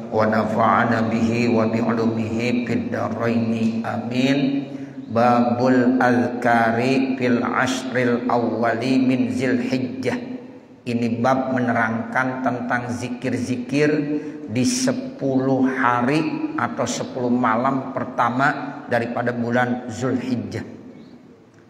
wa nafa'ana bihi wa bi'ulumihi fid dharaini amin. Babul azkari fil ashril awwali min Zilhijjah. Ini bab menerangkan tentang zikir-zikir di 10 hari atau 10 malam pertama daripada bulan Zulhijjah.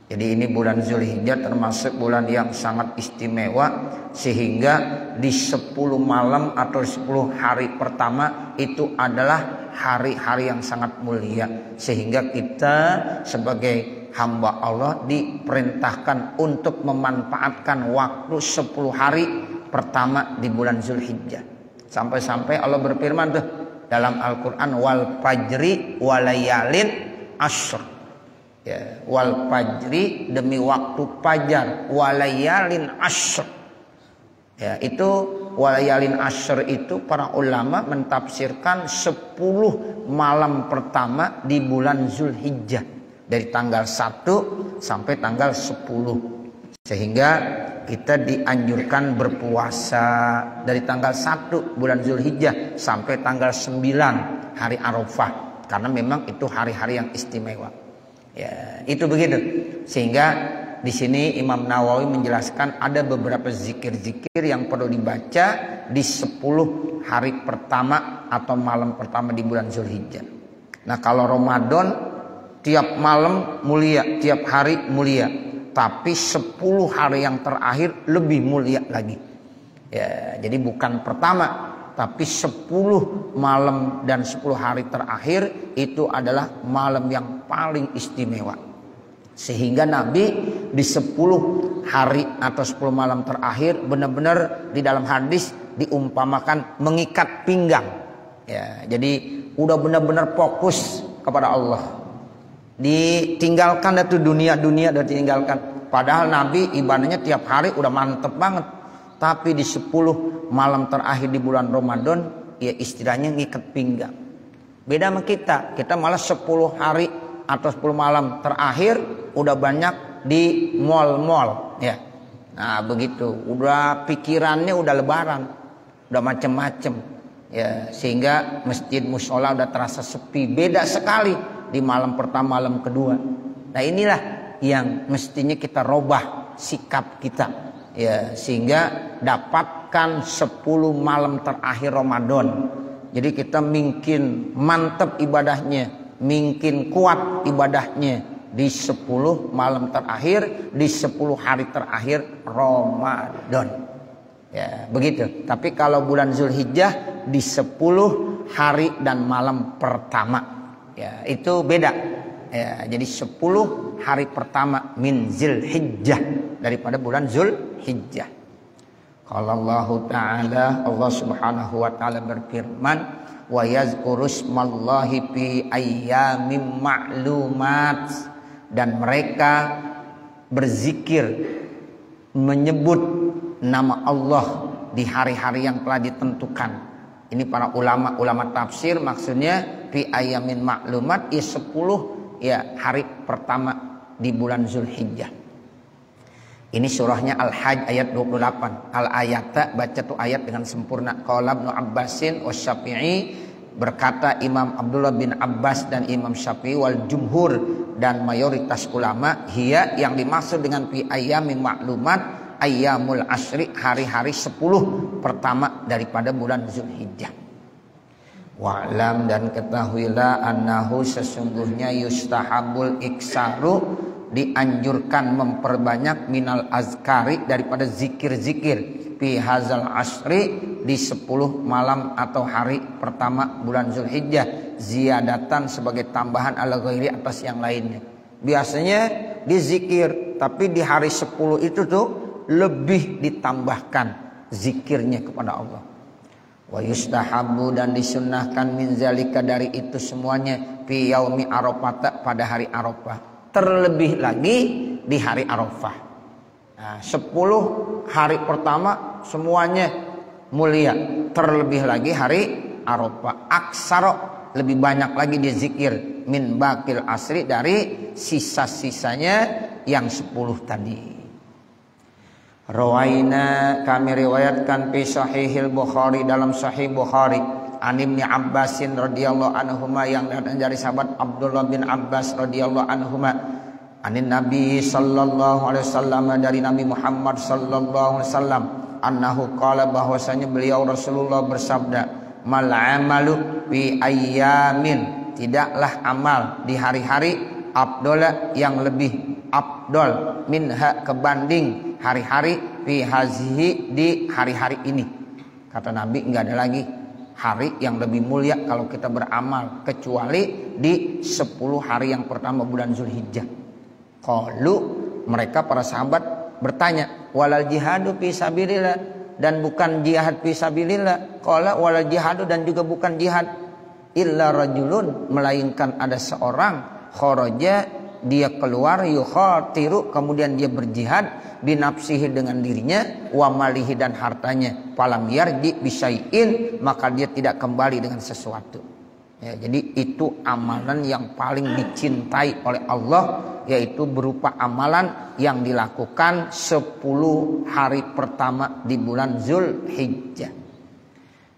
Jadi ini bulan Zulhijjah termasuk bulan yang sangat istimewa, sehingga di 10 malam atau 10 hari pertama itu adalah hari-hari yang sangat mulia, sehingga kita sebagai hamba Allah diperintahkan untuk memanfaatkan waktu 10 hari pertama di bulan Zulhijjah. Sampai-sampai Allah berfirman tuh dalam Al-Quran, wal fajri walayalin ashr. Ya, wal fajri demi waktu fajar, walayalin ashr. Ya, itu walayalin ashr itu para ulama mentafsirkan 10 malam pertama di bulan Zulhijjah, dari tanggal 1 sampai tanggal 10. Sehingga kita dianjurkan berpuasa dari tanggal 1 bulan Zulhijjah sampai tanggal 9 hari Arafah, karena memang itu hari-hari yang istimewa. Ya, itu begitu. Sehingga di sini Imam Nawawi menjelaskan ada beberapa zikir-zikir yang perlu dibaca di 10 hari pertama atau malam pertama di bulan Zulhijjah. Nah, kalau Ramadan tiap malam mulia, tiap hari mulia, tapi 10 hari yang terakhir lebih mulia lagi. Ya, jadi bukan pertama, tapi 10 malam dan 10 hari terakhir itu adalah malam yang paling istimewa. Sehingga Nabi di 10 hari atau 10 malam terakhir benar-benar di dalam hadis diumpamakan mengikat pinggang. Ya, jadi udah benar-benar fokus kepada Allah. Ditinggalkan itu dunia-dunia, udah ditinggalkan. Padahal Nabi ibadahnya tiap hari udah mantep banget. Tapi di 10 malam terakhir di bulan Ramadan, ya istilahnya ngikat pinggang. Beda sama kita. Kita malah 10 hari atau 10 malam terakhir udah banyak di mall-mall. Ya. Nah begitu. Udah pikirannya udah lebaran. Udah macem-macem. Ya, sehingga masjid mushola udah terasa sepi. Beda sekali di malam pertama, malam kedua. Nah inilah yang mestinya kita robah sikap kita. Ya, sehingga dapatkan 10 malam terakhir Ramadan. Jadi kita mungkin mantap ibadahnya, mungkin kuat ibadahnya di 10 malam terakhir, di 10 hari terakhir Ramadan. Ya, begitu. Tapi kalau bulan Zulhijjah di 10 hari dan malam pertama. Ya, itu beda. Ya, jadi 10 hari pertama min Zulhijjah daripada bulan Zulhijjah. Kalau Allah Ta'ala, Allah Subhanahu wa Ta'ala berfirman, wa yazkuru ismallahi fi ayyamin ma'lumat, dan mereka berzikir menyebut nama Allah di hari-hari yang telah ditentukan. Ini para ulama tafsir maksudnya fi ayyamin ma'lumat ya 10 ya hari pertama di bulan Zulhijjah. Ini surahnya Al-Hajj ayat 28. Al-ayata, baca tuh ayat dengan sempurna. Qala Ibnu Abbasin wa Syafi'i, berkata Imam Abdullah bin Abbas dan Imam Syafi'i wal jumhur dan mayoritas ulama, hiya yang dimaksud dengan fi ayyamin ma'lumat ayyamul asyri, hari-hari 10 pertama daripada bulan Zulhijjah. Wa'lam, dan ketahuilah annahu sesungguhnya yustahabul iksaru, dianjurkan memperbanyak minal azkari daripada zikir-zikir fi hazal asri di 10 malam atau hari pertama bulan Zulhijjah, ziyadatan sebagai tambahan ala ghairi atas yang lainnya. Biasanya dizikir, tapi di hari 10 itu tuh lebih ditambahkan zikirnya kepada Allah. Wa yustahabu, dan disunnahkan min zalika dari itu semuanya fi yaumi arafah, pada hari Arafah. Terlebih lagi di hari Arafah. Nah, 10 hari pertama semuanya mulia. Terlebih lagi hari Arafah. Aksaro, lebih banyak lagi dia zikir min bakil asri, dari sisa-sisanya yang 10 tadi. Rawaina, kami riwayatkan fi sahihil Bukhari, dalam sahih Bukhari, An Ibnu Abbasin radhiyallahu anhuma, yang dari sahabat Abdullah bin Abbas radhiyallahu anhuma, anin Nabi sallallahu alaihi wasallam, dari Nabi Muhammad sallallahu alaihi wasallam, annahu qala, bahwasanya beliau Rasulullah bersabda, mal amalu fi ayyamin, tidaklah amal di hari-hari, afdala, yang lebih afdol, minha, kebanding hari-hari, fi hazihi, di hari-hari ini. Kata Nabi, enggak ada lagi hari yang lebih mulia kalau kita beramal kecuali di 10 hari yang pertama bulan Zulhijjah. Qalu, mereka para sahabat bertanya, walal jihadu fi sabilillah, dan bukan jihad fi sabilillah. Qala walal jihadu, dan juga bukan jihad, illa rajulun, melainkan ada seorang, kharaja, dia keluar, yukhatiru, kemudian dia berjihad, binafsihi, dengan dirinya, wa malihi, dan hartanya, falam yarji bisyai'in, maka dia tidak kembali dengan sesuatu. Ya, jadi itu amalan yang paling dicintai oleh Allah, yaitu berupa amalan yang dilakukan 10 hari pertama di bulan Zulhijjah.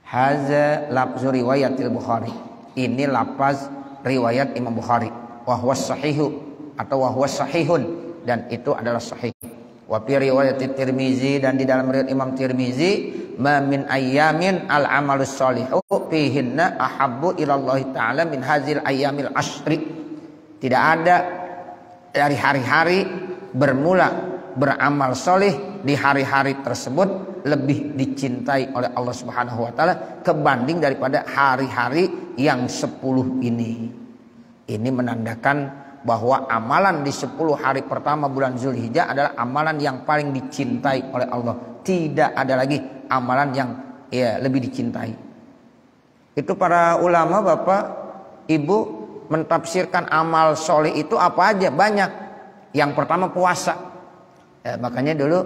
Haza lafzu riwayatil Bukhari, ini lafaz riwayat Imam Bukhari. Wa huwa sahihu, atau wa huwa sahihun, dan itu adalah sahih. Wa fi riwayat Tirmizi, dan di dalam riwayat Imam Tirmizi, ma min ayyamin al amalus sholihu fihinna ahabbu ilallahi ta'ala min hazil ayyamil ashri. Tidak ada dari hari-hari bermula beramal soleh di hari-hari tersebut lebih dicintai oleh Allah Subhanahu wa taala kebanding daripada hari-hari yang 10 ini. Ini menandakan bahwa amalan di 10 hari pertama bulan Zulhijjah adalah amalan yang paling dicintai oleh Allah. Tidak ada lagi amalan yang lebih dicintai. Itu para ulama, Bapak, Ibu, mentafsirkan amal soleh itu apa aja? Banyak. Yang pertama puasa. Makanya dulu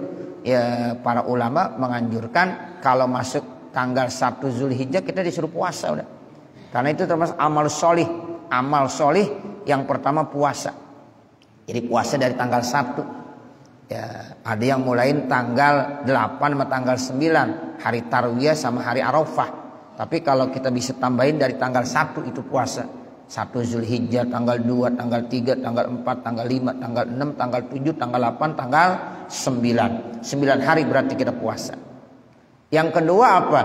para ulama menganjurkan kalau masuk tanggal 1 Zulhijjah kita disuruh puasa udah. Karena itu termasuk amal soleh. Amal soleh yang pertama puasa. Jadi puasa dari tanggal 1. Ya, ada yang mulain tanggal 8 sama tanggal 9, hari Tarwiyah sama hari Arafah. Tapi kalau kita bisa tambahin dari tanggal 1 itu puasa. 1 Zulhijjah, tanggal 2, tanggal 3, tanggal 4, tanggal 5, tanggal 6, tanggal 7, tanggal 8, tanggal 9. 9 hari berarti kita puasa. Yang kedua apa?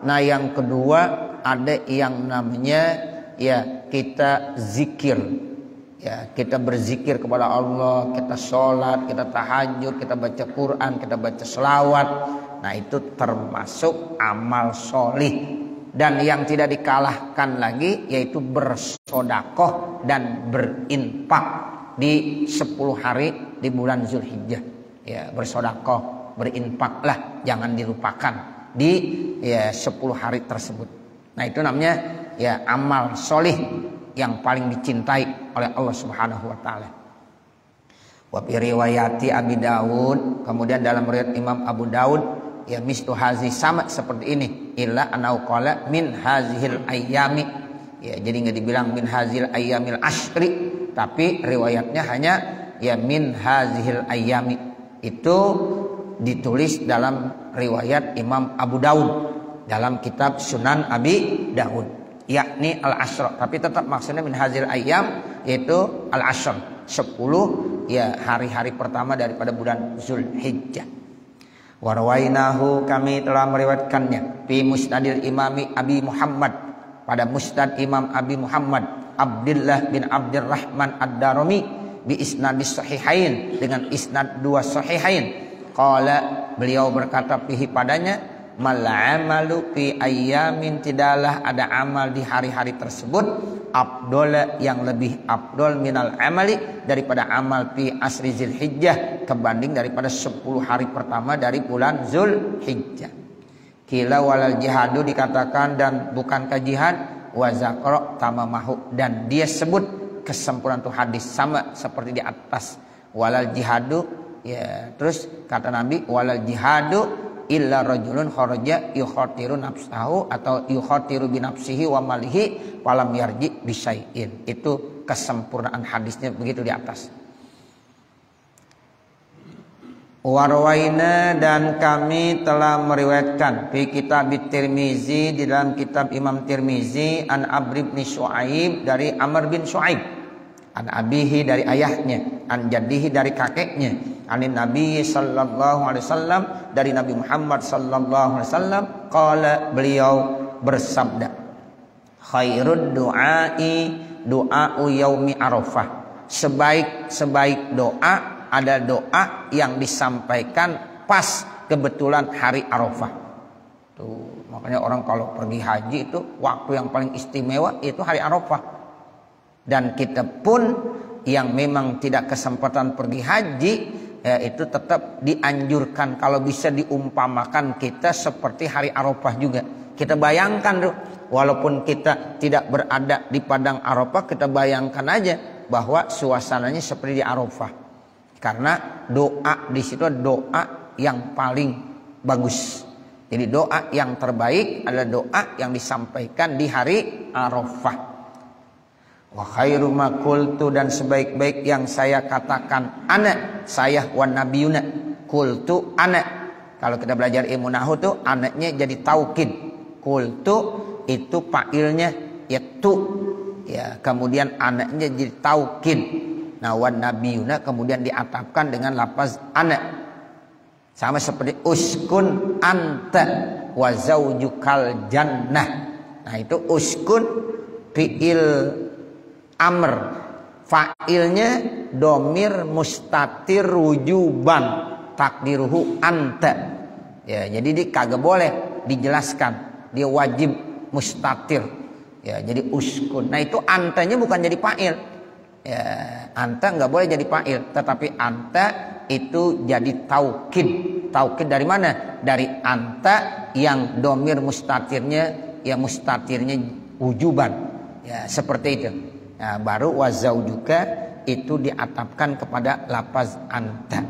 Nah, yang kedua ada yang namanya kita zikir. Ya, kita berzikir kepada Allah, kita sholat, kita tahajud, kita baca Quran, kita baca selawat. Nah, itu termasuk amal solih. Dan yang tidak dikalahkan lagi yaitu bersodakoh dan berinfak di 10 hari di bulan Zulhijjah. Ya, bersodakoh, berinfaklah, jangan dilupakan di 10 hari tersebut. Nah, itu namanya amal solih yang paling dicintai oleh Allah Subhanahu wa taala. Wa fi riwayati Abi Daud, kemudian dalam riwayat Imam Abu Daud, mislu hazi, sama seperti ini, illa anau qala min hazihil ayyami. Jadi enggak dibilang min hazil ayyamil ashri, tapi riwayatnya hanya min hazihil ayyami. Itu ditulis dalam riwayat Imam Abu Daud dalam kitab Sunan Abi Daud, yakni al-ashr, tapi tetap maksudnya min hazil ayyam, yaitu al-ashr, 10 hari-hari pertama daripada bulan Zulhijjah. Warwainahu, kami telah meriwayatkannya, fi musnadil imami Abi Muhammad, pada musnad Imam Abi Muhammad Abdullah bin Abdurrahman Ad-Darimi, bi isnadis sahihain, dengan isnad 2 sahihain. Qala, beliau berkata fihi padanya, mal amalu fi ayyamin, tidaklah ada amal di hari-hari tersebut, afdol, yang lebih afdol, minal amali, daripada amal fi asri Zulhijjah, kebanding daripada 10 hari pertama dari bulan Zulhijjah. Kila walal jihadu, dikatakan dan bukankah jihad, wa zakra tamamahu, dan dia sebut kesempurnaan itu hadis sama seperti di atas. Walal jihadu, terus kata Nabi, walal jihadu illa rajulun kharaja yukhatiru nafsahu, atau yukhatiru binafsihi wa malihi falam yarji bisyai'in. Itu kesempurnaan hadisnya begitu di atas. Warwaina dan kami telah meriwayatkan fi kitab Tirmizi di dalam kitab Imam Tirmizi an Amr bin Syuaib dari Amr bin Syuaib an abihi dari ayahnya an jaddihi dari kakeknya anin Nabi sallallahu alaihi wasallam dari Nabi Muhammad sallallahu alaihi wasallam qala beliau bersabda khairud du'ai du'a'u yaumi Arafah sebaik-sebaik doa ada doa yang disampaikan pas kebetulan hari Arafah. Tuh, makanya orang kalau pergi haji itu waktu yang paling istimewa itu hari Arafah. Dan kita pun yang memang tidak kesempatan pergi haji ya itu tetap dianjurkan kalau bisa diumpamakan kita seperti hari Arafah juga. Kita bayangkan tuh, walaupun kita tidak berada di padang Arafah, kita bayangkan aja bahwa suasananya seperti di Arafah. Karena doa di situ doa yang paling bagus. Jadi doa yang terbaik adalah doa yang disampaikan di hari Arafah. Wa khairu ma qultu dan sebaik-baik yang saya katakan ana saya wan nabiyuna qultu ana. Kalau kita belajar ilmu nahwu tuh anaknya jadi taukid. Qultu itu fa'ilnya yaitu ya kemudian anaknya jadi taukid. Nah wan nabiyuna kemudian diatapkan dengan lafaz ana. Sama seperti uskun anta wa zaujukal jannah. Nah itu uskun fi'il amr. Fa'ilnya domir mustatir wujuban takdiruhu anta. Ya jadi dia kagak boleh dijelaskan. Dia wajib mustatir. Ya jadi uskun. Nah itu antanya bukan jadi fa'il. Ya, anta nggak boleh jadi fa'il, tetapi anta itu jadi taukid. Taukid dari mana? Dari anta yang domir mustatirnya ya mustatirnya wujuban. Ya seperti itu. Nah, baru wazaujuka itu diatapkan kepada lafaz anta.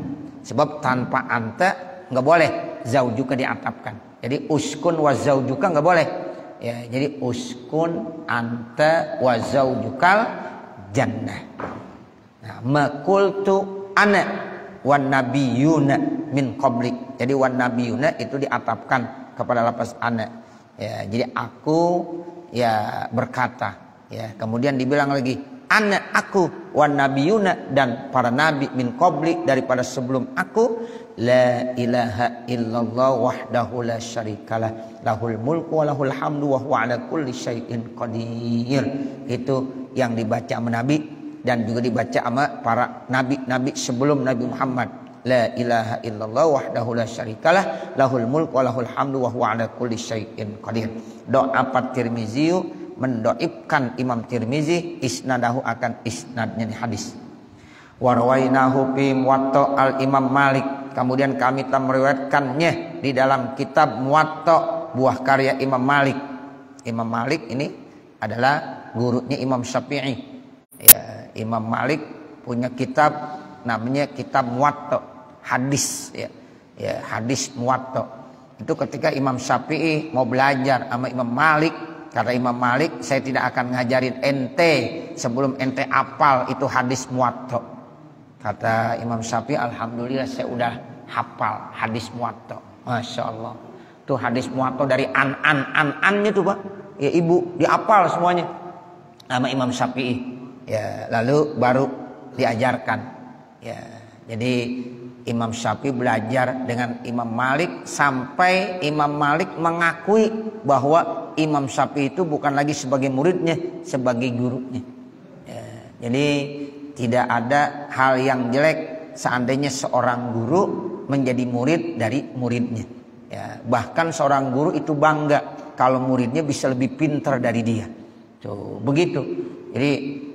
Sebab tanpa anta nggak boleh zaujuka diatapkan. Jadi uskun wazaujuka nggak boleh. Ya, jadi uskun anta wazaujukal jannah. Nah, maqultu ana wan nabiyuna min qablik. Jadi wan nabiyuna itu diatapkan kepada lafaz ana. Ya, jadi aku ya berkata. Ya, kemudian dibilang lagi ana aku wan nabiyuna dan para nabi min qablik daripada sebelum aku la ilaha illallah wahdahu la syarikalah lahul mulku wa lahul hamdu wa huwa ala kulli syai'in qadir. Itu yang dibaca sama Nabi dan juga dibaca sama para nabi-nabi sebelum Nabi Muhammad. La ilaha illallah wahdahu la syarikalah lahul mulku wa lahul hamdu wa huwa ala kulli syai'in qadir. Doa Tirmizi mendoibkan Imam Tirmizi isnadahu akan isnadnya di hadis. Warwainahu fi Muwatta al Imam Malik. Kemudian kami telah meriwayatkannya di dalam kitab Muwatta buah karya Imam Malik. Imam Malik ini adalah gurunya Imam Syafi'i. Ya, Imam Malik punya kitab namanya kitab Muwatta, hadis ya. Ya, hadis Muwatta. Itu ketika Imam Syafi'i mau belajar sama Imam Malik, kata Imam Malik, saya tidak akan ngajarin ente sebelum ente apal itu hadis Muwatta. Kata Imam Syafi'i, alhamdulillah saya udah hafal hadis Muwatta. Masya Allah. Itu hadis Muwatta dari an-annya tuh Pak. Ya ibu dihafal semuanya sama Imam Syafi'i. Ya, lalu baru diajarkan. Ya, jadi Imam Syafi'i belajar dengan Imam Malik sampai Imam Malik mengakui bahwa Imam Syafi'i itu bukan lagi sebagai muridnya, sebagai gurunya. Ya, jadi tidak ada hal yang jelek seandainya seorang guru menjadi murid dari muridnya. Ya, bahkan seorang guru itu bangga kalau muridnya bisa lebih pintar dari dia. Tuh, begitu. Jadi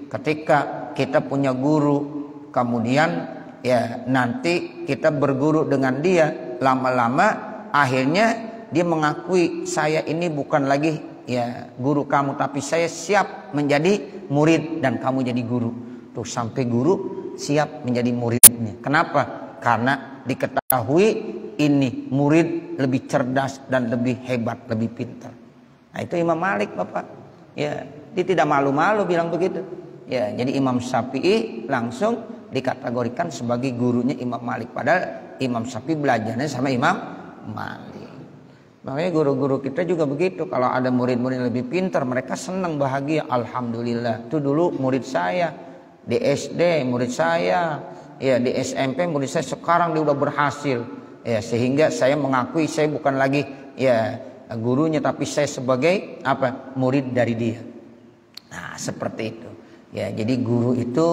ketika kita punya guru, kemudian ya nanti kita berguru dengan dia, lama-lama akhirnya dia mengakui saya ini bukan lagi ya guru kamu, tapi saya siap menjadi murid dan kamu jadi guru. Tuh sampai guru siap menjadi muridnya. Kenapa? Karena diketahui ini murid lebih cerdas dan lebih hebat, lebih pintar. Nah itu Imam Malik Bapak. Ya, dia tidak malu-malu bilang begitu. Ya, jadi Imam Syafi'i langsung dikategorikan sebagai gurunya Imam Malik. Padahal Imam Syafi'i belajarnya sama Imam Malik. Makanya guru-guru kita juga begitu. Kalau ada murid-murid yang lebih pintar, mereka senang, bahagia. Alhamdulillah. Itu dulu murid saya di SD, murid saya, ya di SMP murid saya, sekarang dia udah berhasil. Ya, sehingga saya mengakui saya bukan lagi ya gurunya, tapi saya sebagai murid dari dia. Nah, seperti itu. Ya, jadi guru itu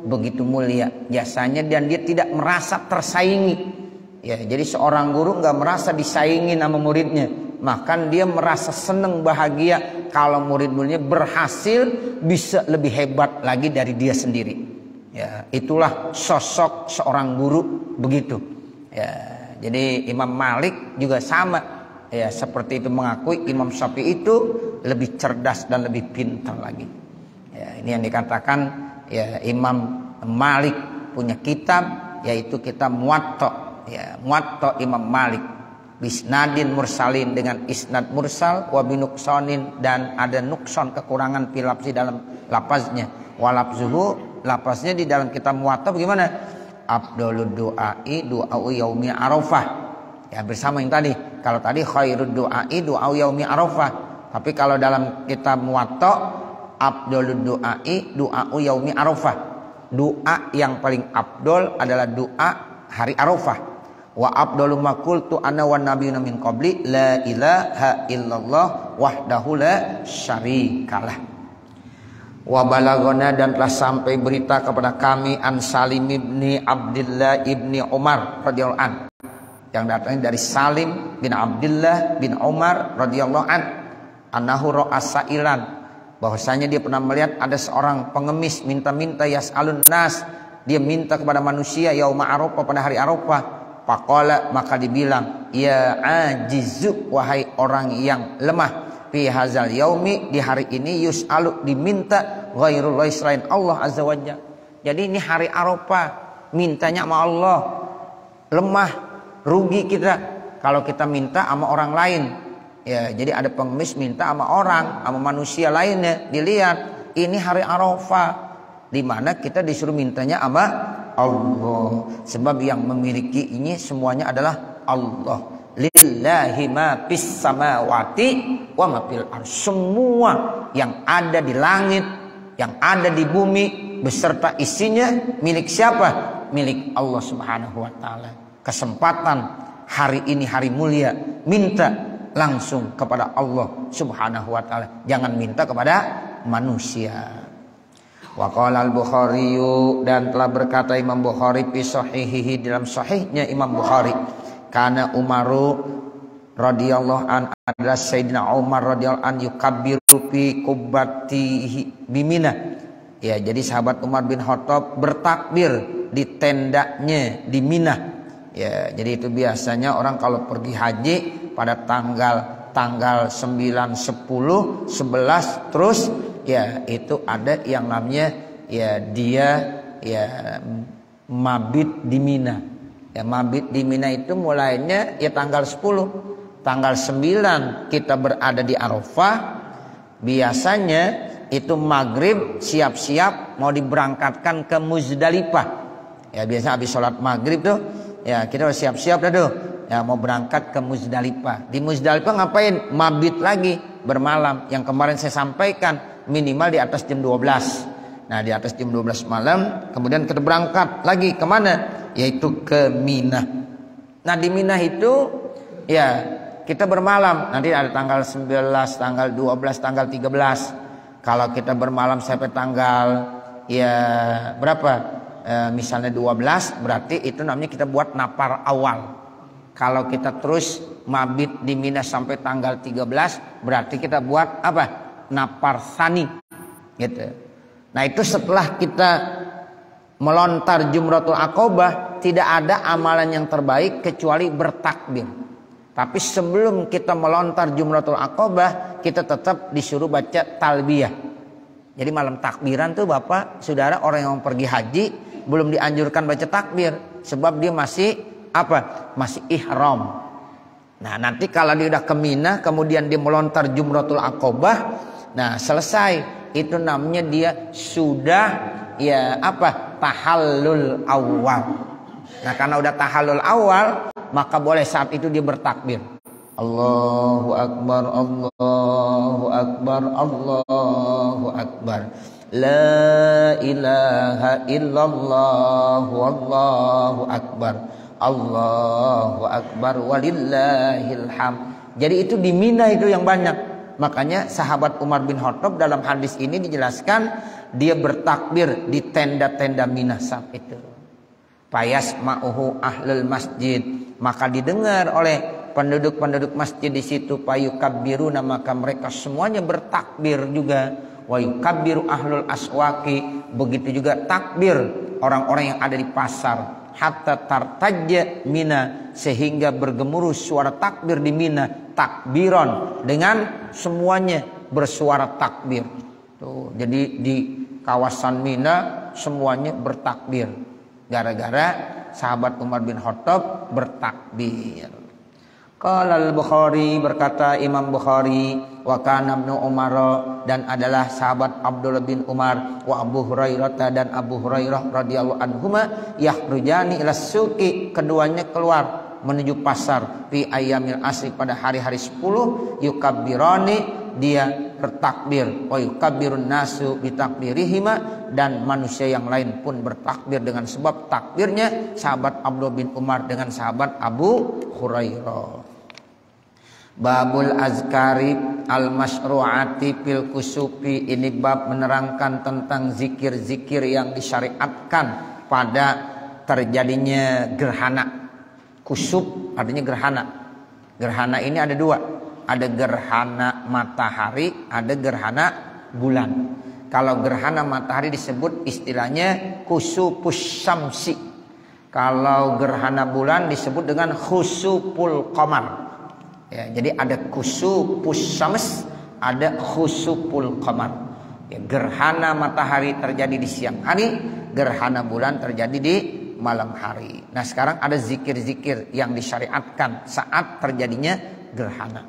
begitu mulia jasanya dan dia tidak merasa tersaingi. Ya, jadi seorang guru nggak merasa disaingi sama muridnya, bahkan dia merasa senang bahagia kalau murid-muridnya berhasil bisa lebih hebat lagi dari dia sendiri. Ya, itulah sosok seorang guru begitu. Ya, jadi Imam Malik juga sama. Ya, seperti itu mengakui Imam Syafi'i itu lebih cerdas dan lebih pintar lagi. Ya, ini yang dikatakan ya Imam Malik punya kitab yaitu kitab Muwatta. Ya, Muwatta Imam Malik bisnadin mursalin dengan isnad mursal wa binuksonin dan ada nukson kekurangan filapsi dalam lapaznya. Walapzuhu lapaznya di dalam kitab Muwatta bagaimana? Afdhalud du'ai du'au yaumi arafah. Ya, bersama yang tadi. Kalau tadi khairud du'ai du'au yaumi arafah. Tapi kalau dalam kitab Muwatta afdhalud du'ai du'au yaumi arafah. Doa yang paling afdol adalah doa hari Arafah. Wa afdalu ma qultu ana wan nabiyuna min qabli la ilaha illallah wahdahu la syarikalah. Wa balagona dan telah sampai berita kepada kami an Salim ibni Abdullah ibni Umar radhiyallahu an, yang datangnya dari Salim bin Abdullah bin Umar radhiyallahu an, annahu ra'a sa'ilan, bahwasanya dia pernah melihat ada seorang pengemis minta-minta yas'alun nas, dia minta kepada manusia yauma Arafah pada hari Arafah. Faqala, maka dibilang, ya ajizu, wahai orang yang lemah, fi hazal yaumi, di hari ini yus'alu, diminta ghairullah selain Allah azza wajalla. Jadi ini hari Arafah, mintanya sama Allah. Lemah, rugi kita kalau kita minta sama orang lain. Ya, jadi ada pengemis minta sama orang, sama manusia lainnya. Dilihat, ini hari Arafah, di mana kita disuruh mintanya sama Allah, sebab yang memiliki ini semuanya adalah Allah. Lillahi ma fis samawati wa ma fil ardh. Semua yang ada di langit, yang ada di bumi beserta isinya milik siapa? Milik Allah Subhanahu wa taala. Kesempatan hari ini hari mulia, minta langsung kepada Allah Subhanahu wa taala. Jangan minta kepada manusia. Wa qala al-Bukhari, dan telah berkata Imam Bukhari fi sahihihi, dalam sahihnya Imam Bukhari, kana Umaru radhiyallahu an, adalah Sayyidina Umar radhiyallahu an yukabbiru fi qubbatihi bimina. Ya, jadi sahabat Umar bin Khattab bertakbir di tendanya di Mina. Ya, jadi itu biasanya orang kalau pergi haji pada tanggal 9, 10, 11 terus ya itu ada yang namanya ya dia ya mabit di Mina. Ya, mabit di Mina itu mulainya ya tanggal 10. Tanggal 9 kita berada di Arafah. Biasanya itu maghrib siap-siap mau diberangkatkan ke Muzdalifah. Ya, biasa habis sholat maghrib tuh ya kita harus siap-siap dah tuh. Ya, mau berangkat ke Muzdalifah. Di Muzdalifah ngapain? Mabit lagi, bermalam. Yang kemarin saya sampaikan minimal di atas jam 12. Nah, di atas jam 12 malam kemudian kita berangkat lagi kemana? Yaitu ke Mina. Nah, di Mina itu ya kita bermalam. Nanti ada tanggal 19, tanggal 12, tanggal 13. Kalau kita bermalam sampai tanggal ya berapa? Misalnya 12, berarti itu namanya kita buat napar awal. Kalau kita terus mabit di Mina sampai tanggal 13, berarti kita buat apa? Napar sani gitu. Nah, itu setelah kita melontar Jumratul Aqobah, tidak ada amalan yang terbaik kecuali bertakbir. Tapi sebelum kita melontar Jumratul Aqobah, kita tetap disuruh baca talbiyah. Jadi malam takbiran tuh Bapak, Saudara, orang yang pergi haji belum dianjurkan baca takbir, sebab dia masih apa? Masih ihram. Nah, nanti kalau dia udah ke Mina, kemudian dia melontar Jumratul Aqobah, nah selesai, itu namanya dia sudah ya apa? Tahallul awal. Nah, karena udah tahallul awal, maka boleh saat itu dia bertakbir. Allahu Akbar, Allahu Akbar, Allahu Akbar. La ilaha illallah, Wallahu Akbar, Allahu Akbar, walillahil hamd. Jadi itu di Mina itu yang banyak. Makanya sahabat Umar bin Khattab dalam hadis ini dijelaskan dia bertakbir di tenda-tenda Mina saat itu. Payas ma'uhu ahlul masjid, maka didengar oleh penduduk-penduduk masjid di situ. Payukabbiruna, maka mereka semuanya bertakbir juga. Wa yukabbiru ahlul aswaqi, begitu juga takbir orang-orang yang ada di pasar. Hatta tartajja Mina, sehingga bergemuruh suara takbir di Mina, takbiron, dengan semuanya bersuara takbir. Tuh, jadi di kawasan Mina semuanya bertakbir gara-gara sahabat Umar bin Khattab bertakbir. Qala al-Bukhari, berkata Imam Bukhari, wa kana ibnu Umar, dan adalah sahabat Abdullah bin Umar, wa Abu Hurairah dan Abu Hurairah radhiyallahu anhuma, yakhrujani ila suqi, keduanya keluar menuju pasar, fi ayyamil asri, pada hari-hari 10, yukabbirani, dia bertakbir, wa yukabbirun nasu bitakbirihima, dan manusia yang lain pun bertakbir dengan sebab takbirnya sahabat Abdullah bin Umar dengan sahabat Abu Hurairah. Babul azkari al-masyru'ati fil kusufi, ini bab menerangkan tentang zikir-zikir yang disyariatkan pada terjadinya gerhana. Kusuf artinya gerhana. Gerhana ini ada dua, ada gerhana matahari, ada gerhana bulan. Kalau gerhana matahari disebut istilahnya kusufus syamsi. Kalau gerhana bulan disebut dengan khusuful qamar. Ya, jadi ada kusufus syams, ada khusuful qamar. Ya, gerhana matahari terjadi di siang hari, gerhana bulan terjadi di malam hari. Nah, sekarang ada zikir-zikir yang disyariatkan saat terjadinya gerhana.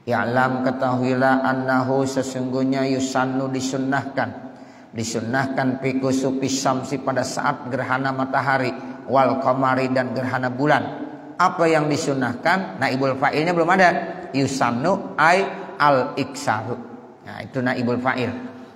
Ya'lam, ketahuilah, annahu, sesungguhnya, yusannu, disunnahkan fi kusufi syamsi, pada saat gerhana matahari, wal qamari, dan gerhana bulan. Apa yang disunnahkan? Naibul fa'ilnya belum ada. Yusannu ay al-iksaru. Nah, itu naibul fa'il.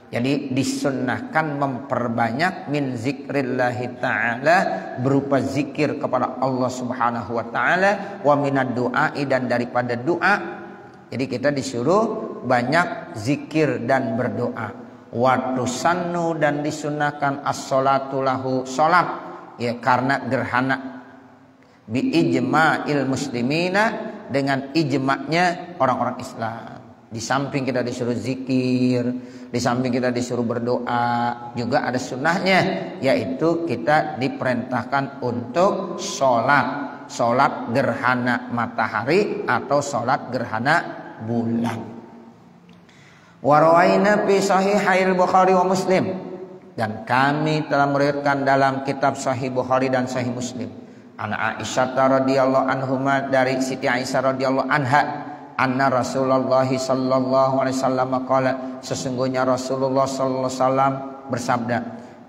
Jadi disunnahkan memperbanyak min zikrillahi ta'ala, berupa zikir kepada Allah subhanahu wa ta'ala, wa minad du'ai, dan daripada doa. Jadi kita disuruh banyak zikir dan berdoa. Wa tusannu, dan disunnahkan as-sholatu lahu, sholat, ya, karena gerhana. Bi ijma'il muslimina, dengan ijma'nya orang-orang Islam. Di samping kita disuruh zikir, di samping kita disuruh berdoa, juga ada sunnahnya, yaitu kita diperintahkan untuk sholat. Sholat gerhana matahari atau sholat gerhana bulan. Warawaina fi sahihail Bukhari wa Muslim, dan kami telah meriwayatkan dalam kitab Sahih Bukhari dan Sahih Muslim. Ana Aisyah radhiyallahu anhuma, dari Siti Aisyah radhiyallahu anha, anna Rasulullah sallallahu alaihi wasallam qala, sesungguhnya Rasulullah sallallahu alaihi wasallam bersabda,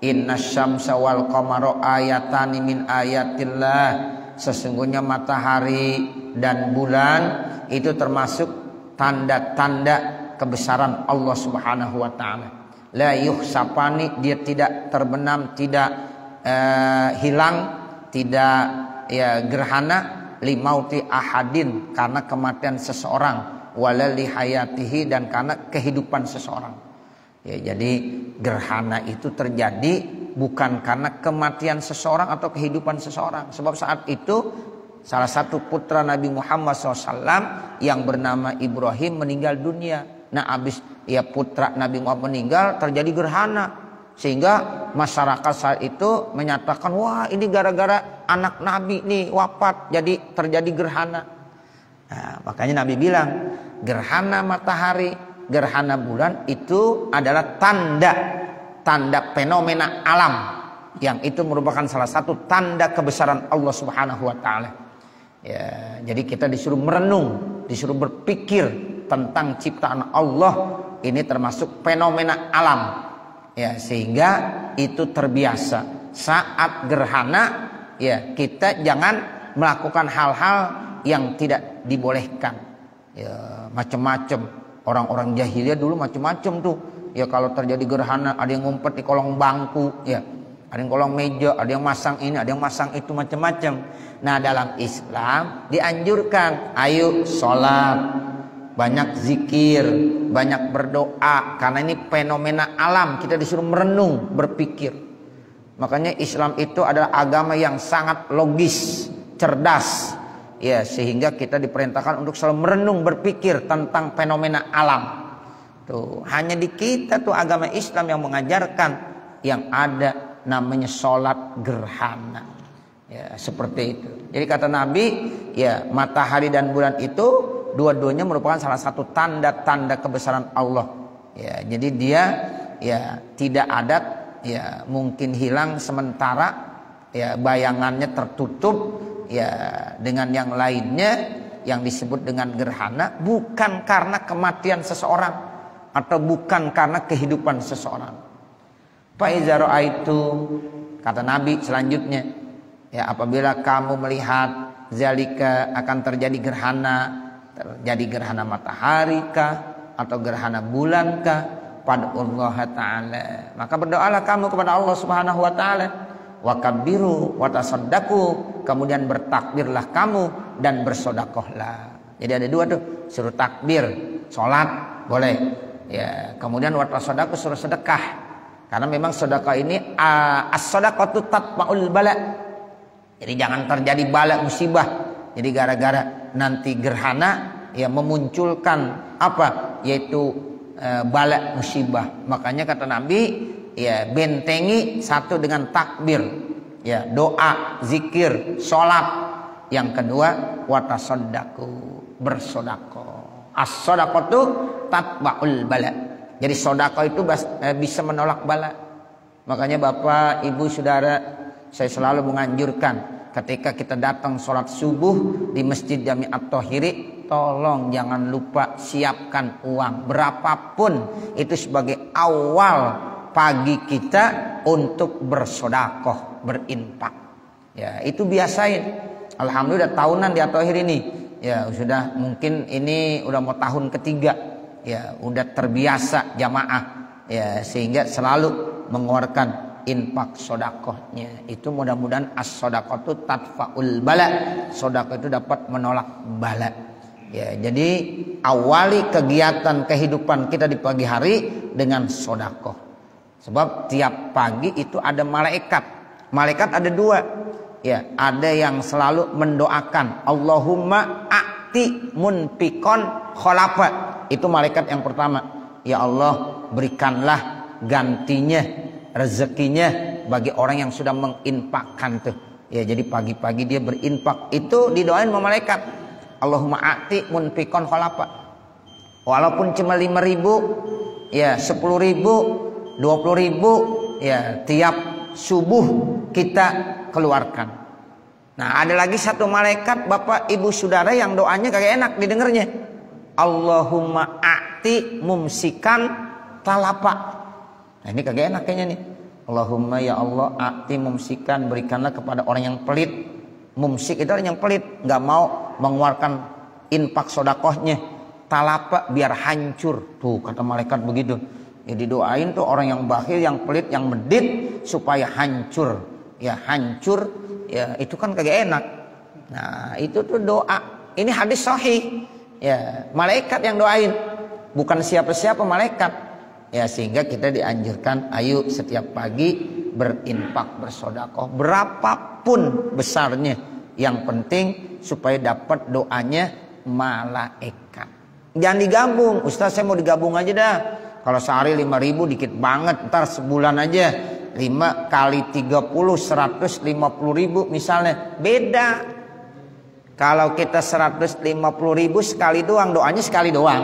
inna syamsa wal qamara ayatani min ayatillah, sesungguhnya matahari dan bulan itu termasuk tanda-tanda kebesaran Allah subhanahu wa ta'ala. La yuhsapani, dia tidak terbenam, tidak hilang, tidak gerhana, limauti ahadin, karena kematian seseorang, wala lihayatihi, dan karena kehidupan seseorang. Ya, jadi gerhana itu terjadi bukan karena kematian seseorang atau kehidupan seseorang. Sebab saat itu salah satu putra Nabi Muhammad SAW yang bernama Ibrahim meninggal dunia. Nah, habis putra Nabi Muhammad meninggal, terjadi gerhana. Sehingga masyarakat saat itu menyatakan, wah, ini gara-gara anak Nabi nih wafat, jadi terjadi gerhana. Nah, makanya Nabi bilang, gerhana matahari, gerhana bulan itu adalah tanda fenomena alam, yang itu merupakan salah satu tanda kebesaran Allah Subhanahu wa ta'ala. Ya, jadi kita disuruh merenung, disuruh berpikir tentang ciptaan Allah. Ini termasuk fenomena alam. Ya, sehingga itu terbiasa. Saat gerhana, ya kita jangan melakukan hal-hal yang tidak dibolehkan. Ya, macam-macam. Orang-orang jahiliyah dulu macam-macam tuh. Ya kalau terjadi gerhana, ada yang ngumpet di kolong bangku, ya. Ada yang kolong meja, ada yang masang ini, ada yang masang itu, macam-macam. Nah, dalam Islam dianjurkan, ayo sholat, banyak zikir, banyak berdoa, karena ini fenomena alam, kita disuruh merenung, berpikir. Makanya Islam itu adalah agama yang sangat logis, cerdas, ya, sehingga kita diperintahkan untuk selalu merenung, berpikir tentang fenomena alam. Tuh, hanya di kita tuh agama Islam yang mengajarkan yang ada namanya sholat gerhana. Ya, seperti itu. Jadi kata Nabi, ya matahari dan bulan itu dua-duanya merupakan salah satu tanda-tanda kebesaran Allah. Ya, jadi dia ya tidak ada, ya mungkin hilang sementara, ya bayangannya tertutup, ya dengan yang lainnya yang disebut dengan gerhana, bukan karena kematian seseorang atau bukan karena kehidupan seseorang. Fa iza ra'aitu, kata Nabi selanjutnya, ya apabila kamu melihat zalika akan terjadi gerhana matahari kah atau gerhana bulan kah, pada Allah Ta'ala, maka berdoalah kamu kepada Allah Subhanahu wa taala, wa kabbiru wa tasaddaqu, kemudian bertakbirlah kamu dan bersedekahlah. Jadi ada dua tuh, suruh takbir, salat boleh, ya kemudian wa tasaddaqu, suruh sedekah. Karena memang sedekah ini as-shadaqatu tatba'ul bala. Jadi jangan terjadi bala musibah. Jadi gara-gara nanti gerhana ya memunculkan apa? Yaitu bala musibah. Makanya kata Nabi, ya bentengi satu dengan takbir, ya doa, zikir, sholat. Yang kedua watasaddaku, bersedekah. As-shadaqatu tatba'ul bala. Jadi sedekah itu bisa menolak bala. Makanya Bapak, Ibu, Saudara, saya selalu menganjurkan ketika kita datang sholat subuh di Masjid Jami'at Thohiri, tolong jangan lupa siapkan uang berapapun itu sebagai awal pagi kita untuk bersedekah, berinfak. Ya, itu biasain. Alhamdulillah tahunan di At-Thohir ini, ya sudah mungkin ini udah mau tahun ketiga. Ya, udah terbiasa jamaah, ya sehingga selalu mengeluarkan infak sedekahnya. Itu mudah-mudahan as-shadaqatu tadfa'ul bala. Sedekah itu dapat menolak bala. Ya, jadi awali kegiatan kehidupan kita di pagi hari dengan sedekah. Sebab tiap pagi itu ada malaikat. Malaikat ada dua. Ya, ada yang selalu mendoakan, Allahumma a'ti munfikon kholafa. Itu malaikat yang pertama. Ya Allah, berikanlah gantinya, rezekinya bagi orang yang sudah menginfakkan tuh. Ya, jadi pagi-pagi dia berinfak. Itu didoain sama malaikat. Allahumma a'ti munfikon kholafa. Walaupun cuma 5.000, ya 10.000, 20.000, ya tiap subuh kita keluarkan. Nah, ada lagi satu malaikat Bapak Ibu Saudara yang doanya kagak enak didengarnya. Allahumma a'ti mumsikan talapa. Nah, ini kagak enak kayaknya nih. Allahumma ya Allah a'ti mumsikan, berikanlah kepada orang yang pelit. Mumsik itu orang yang pelit, nggak mau mengeluarkan infak sedekahnya. Talapa biar hancur. Tuh kata malaikat begitu. Ya didoain tuh orang yang bakhil, yang pelit, yang medit supaya hancur. Ya hancur, ya itu kan kagak enak. Nah, itu tuh doa. Ini hadis sahih. Ya, malaikat yang doain, bukan siapa-siapa malaikat. Ya, sehingga kita dianjurkan ayo setiap pagi berinfak, bersedekah berapapun besarnya. Yang penting supaya dapat doanya malaikat. Jangan digabung, Ustaz saya mau digabung aja dah. Kalau sehari 5.000 dikit banget, ntar sebulan aja 5 kali 30 150.000 misalnya, beda. Kalau kita 150.000 sekali doang, doanya sekali doang.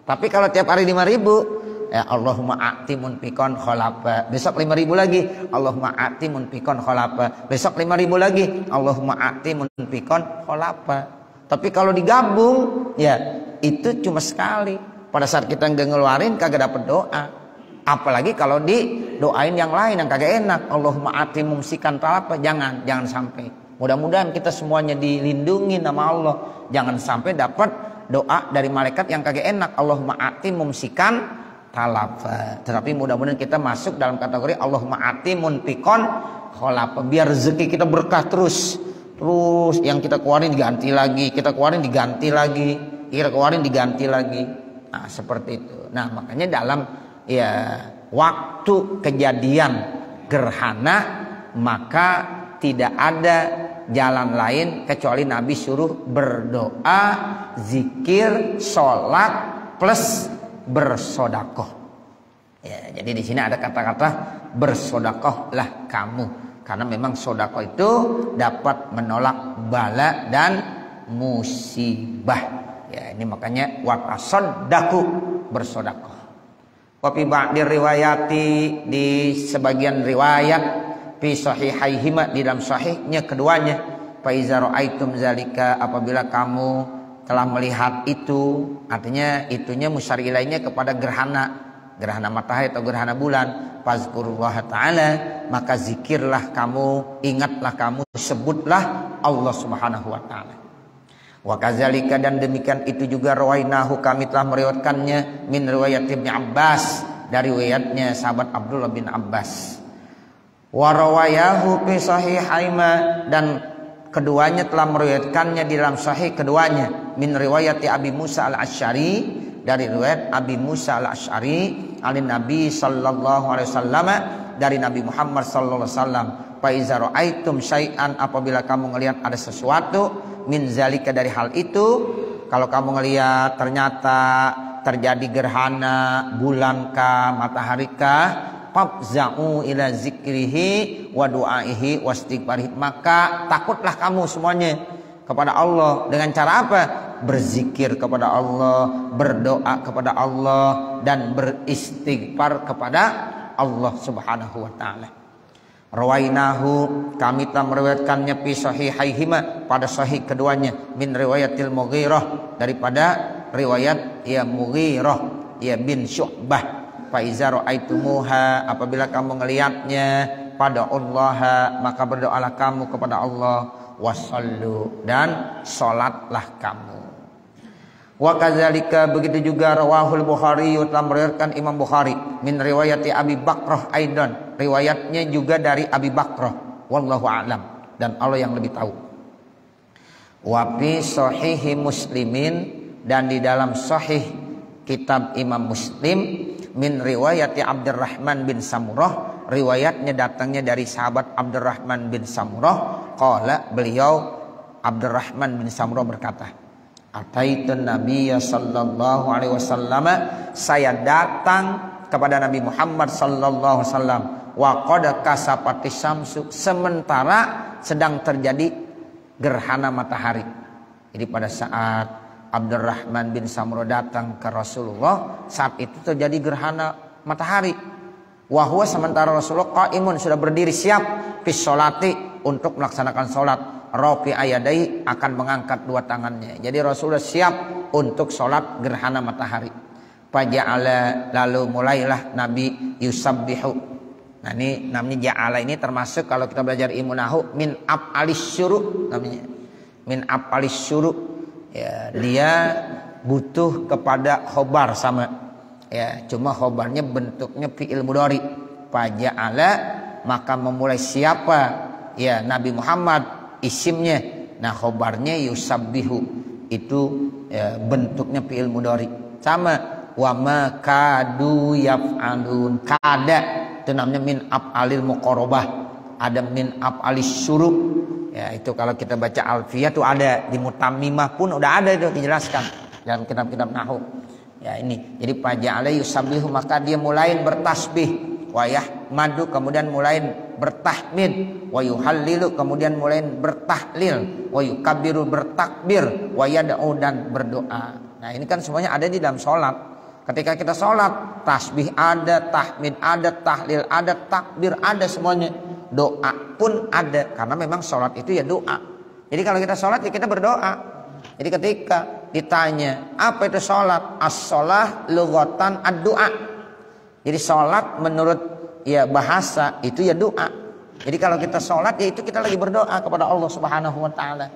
Tapi kalau tiap hari 5.000, ya Allahumma a'ti munfikon kholafa. Besok 5.000 lagi, Allahumma a'ti munfikon kholafa. Besok 5.000 lagi, Allahumma a'ti munfikon kholafa. Tapi kalau digabung, ya itu cuma sekali. Pada saat kita nggak ngeluarin, kagak dapet doa. Apalagi kalau didoain yang lain yang kagak enak. Allahumma ati mumsikan talapa. Jangan sampai. Mudah-mudahan kita semuanya dilindungi nama Allah. Jangan sampai dapat doa dari malaikat yang kagak enak. Allahumma ati mumsikan talapa. Tetapi mudah-mudahan kita masuk dalam kategori Allahumma ati munfikon kholapa. Biar rezeki kita berkah terus yang kita keluarin diganti lagi, kita keluarin diganti lagi, kita keluarin diganti lagi. Nah seperti itu. Nah makanya dalam waktu kejadian gerhana maka tidak ada jalan lain kecuali Nabi suruh berdoa, zikir, sholat plus bersodakoh. Ya, jadi di sini ada kata-kata bersodakohlah kamu, karena memang sodakoh itu dapat menolak bala dan musibah. Ya, ini makanya watasodaku bersodakoh. Wafi ba'di riwayati, di sebagian riwayat, fi sahihaihima, di dalam sahihnya keduanya, fa iza ra'aitum zalika, apabila kamu telah melihat itu, artinya itunya musyar ilainya kepada gerhana matahari atau gerhana bulan, fazkurullah ta'ala, maka zikirlah kamu, ingatlah kamu, sebutlah Allah Subhanahu wa ta'ala. Wa kadzalika, dan demikian itu juga rawainahu, kami telah meriwayatkannya, min riwayat Ibnu Abbas, dari riwayatnya sahabat Abdullah bin Abbas. Wa rawayahu fi sahihaima, dan keduanya telah meriwayatkannya di dalam sahih keduanya, min riwayat Abi Musa al-Asy'ari, dari riwayat Abi Musa al-Asy'ari, alin Nabi sallallahu alaihi wasallam, dari Nabi Muhammad sallallahu alaihi wasallam, fa iza raaitum syai'an, apabila kamu melihat ada sesuatu, min zalika, dari hal itu, kalau kamu ngelihat ternyata terjadi gerhana bulan kah, matahari kah, fafza'u ila zikrihi wa du'aihi wa istighfarihi, maka takutlah kamu semuanya kepada Allah. Dengan cara apa? Berzikir kepada Allah, berdoa kepada Allah, dan beristighfar kepada Allah Subhanahu wa ta'ala. Rawainahu, kami telah meriwayatkannya fi sahihaihima, pada sahih keduanya, min riwayatil Mughirah, daripada riwayat Mughirah bin Syu'bah, fa iza ra'aitumuha, apabila kamu melihatnya, pada Allah, maka berdoalah kamu kepada Allah, wasallu, dan salatlah kamu. Wa kadzalika, begitu juga rawahul Bukhari, telah meriwayatkan Imam Bukhari, min riwayati Abi Bakrah aidan, riwayatnya juga dari Abi Bakrah, wallahu a'lam, dan Allah yang lebih tahu. Wa fi sahihi Muslimin, dan di dalam sahih kitab Imam Muslim, min riwayati Abdurrahman bin Samurah, riwayatnya datangnya dari sahabat Abdurrahman bin Samurah, qala, beliau Abdurrahman bin Samurah berkata, ataitun Nabiyya sallallahu alaihi wasallam, saya datang kepada Nabi Muhammad sallallahu alaihi wasallam, wa qad kasafati syamsu, sementara sedang terjadi gerhana matahari. Jadi pada saat Abdurrahman bin Samurah datang ke Rasulullah, saat itu terjadi gerhana matahari. Wa huwa, sementara Rasulullah qaimun, sudah berdiri siap, fi sholati, untuk melaksanakan sholat, rafi ayadai, akan mengangkat dua tangannya. Jadi Rasulullah siap untuk sholat gerhana matahari. Faja'ala, lalu mulailah Nabi yusabbihu. Nah ini namanya ja'ala, ini termasuk kalau kita belajar ilmu nahwu, min af'alis syuru namanya. Min af'alis syuru. Ya, dia butuh kepada khobar sama. Ya, cuma khobarnya bentuknya fi'il mudhari. Faja'ala, maka memulai siapa? Ya, Nabi Muhammad, isimnya. Nah khobarnya yusabbihu, itu bentuknya fi'il mudhari. Sama, wa ma kadu yaf'alun, kada, itu namanya min af'alil muqarabah, ada min af'alis syuru. Ya, itu kalau kita baca Alfiyah tuh ada, di Mutammimah pun udah ada itu dijelaskan dalam kitab-kitab nahwu. Ya ini, jadi faja'ala yusabbihu, maka dia mulai bertasbih, wa yahmadu, kemudian mulai bertahmid, wa yuhallilu, kemudian mulai bertahlil, wa yukabbiru, bertakbir, wa yad'u, dan berdoa. Nah ini kan semuanya ada di dalam sholat. Ketika kita sholat, tasbih ada, tahmid ada, tahlil ada, takbir ada, semuanya. Doa pun ada, karena memang sholat itu ya doa. Jadi kalau kita sholat ya kita berdoa. Jadi ketika ditanya apa itu sholat, as-sholah lughatan ad-du'a. Jadi sholat menurut ya bahasa itu ya doa. Jadi kalau kita sholat ya itu kita lagi berdoa kepada Allah Subhanahu Wa Taala.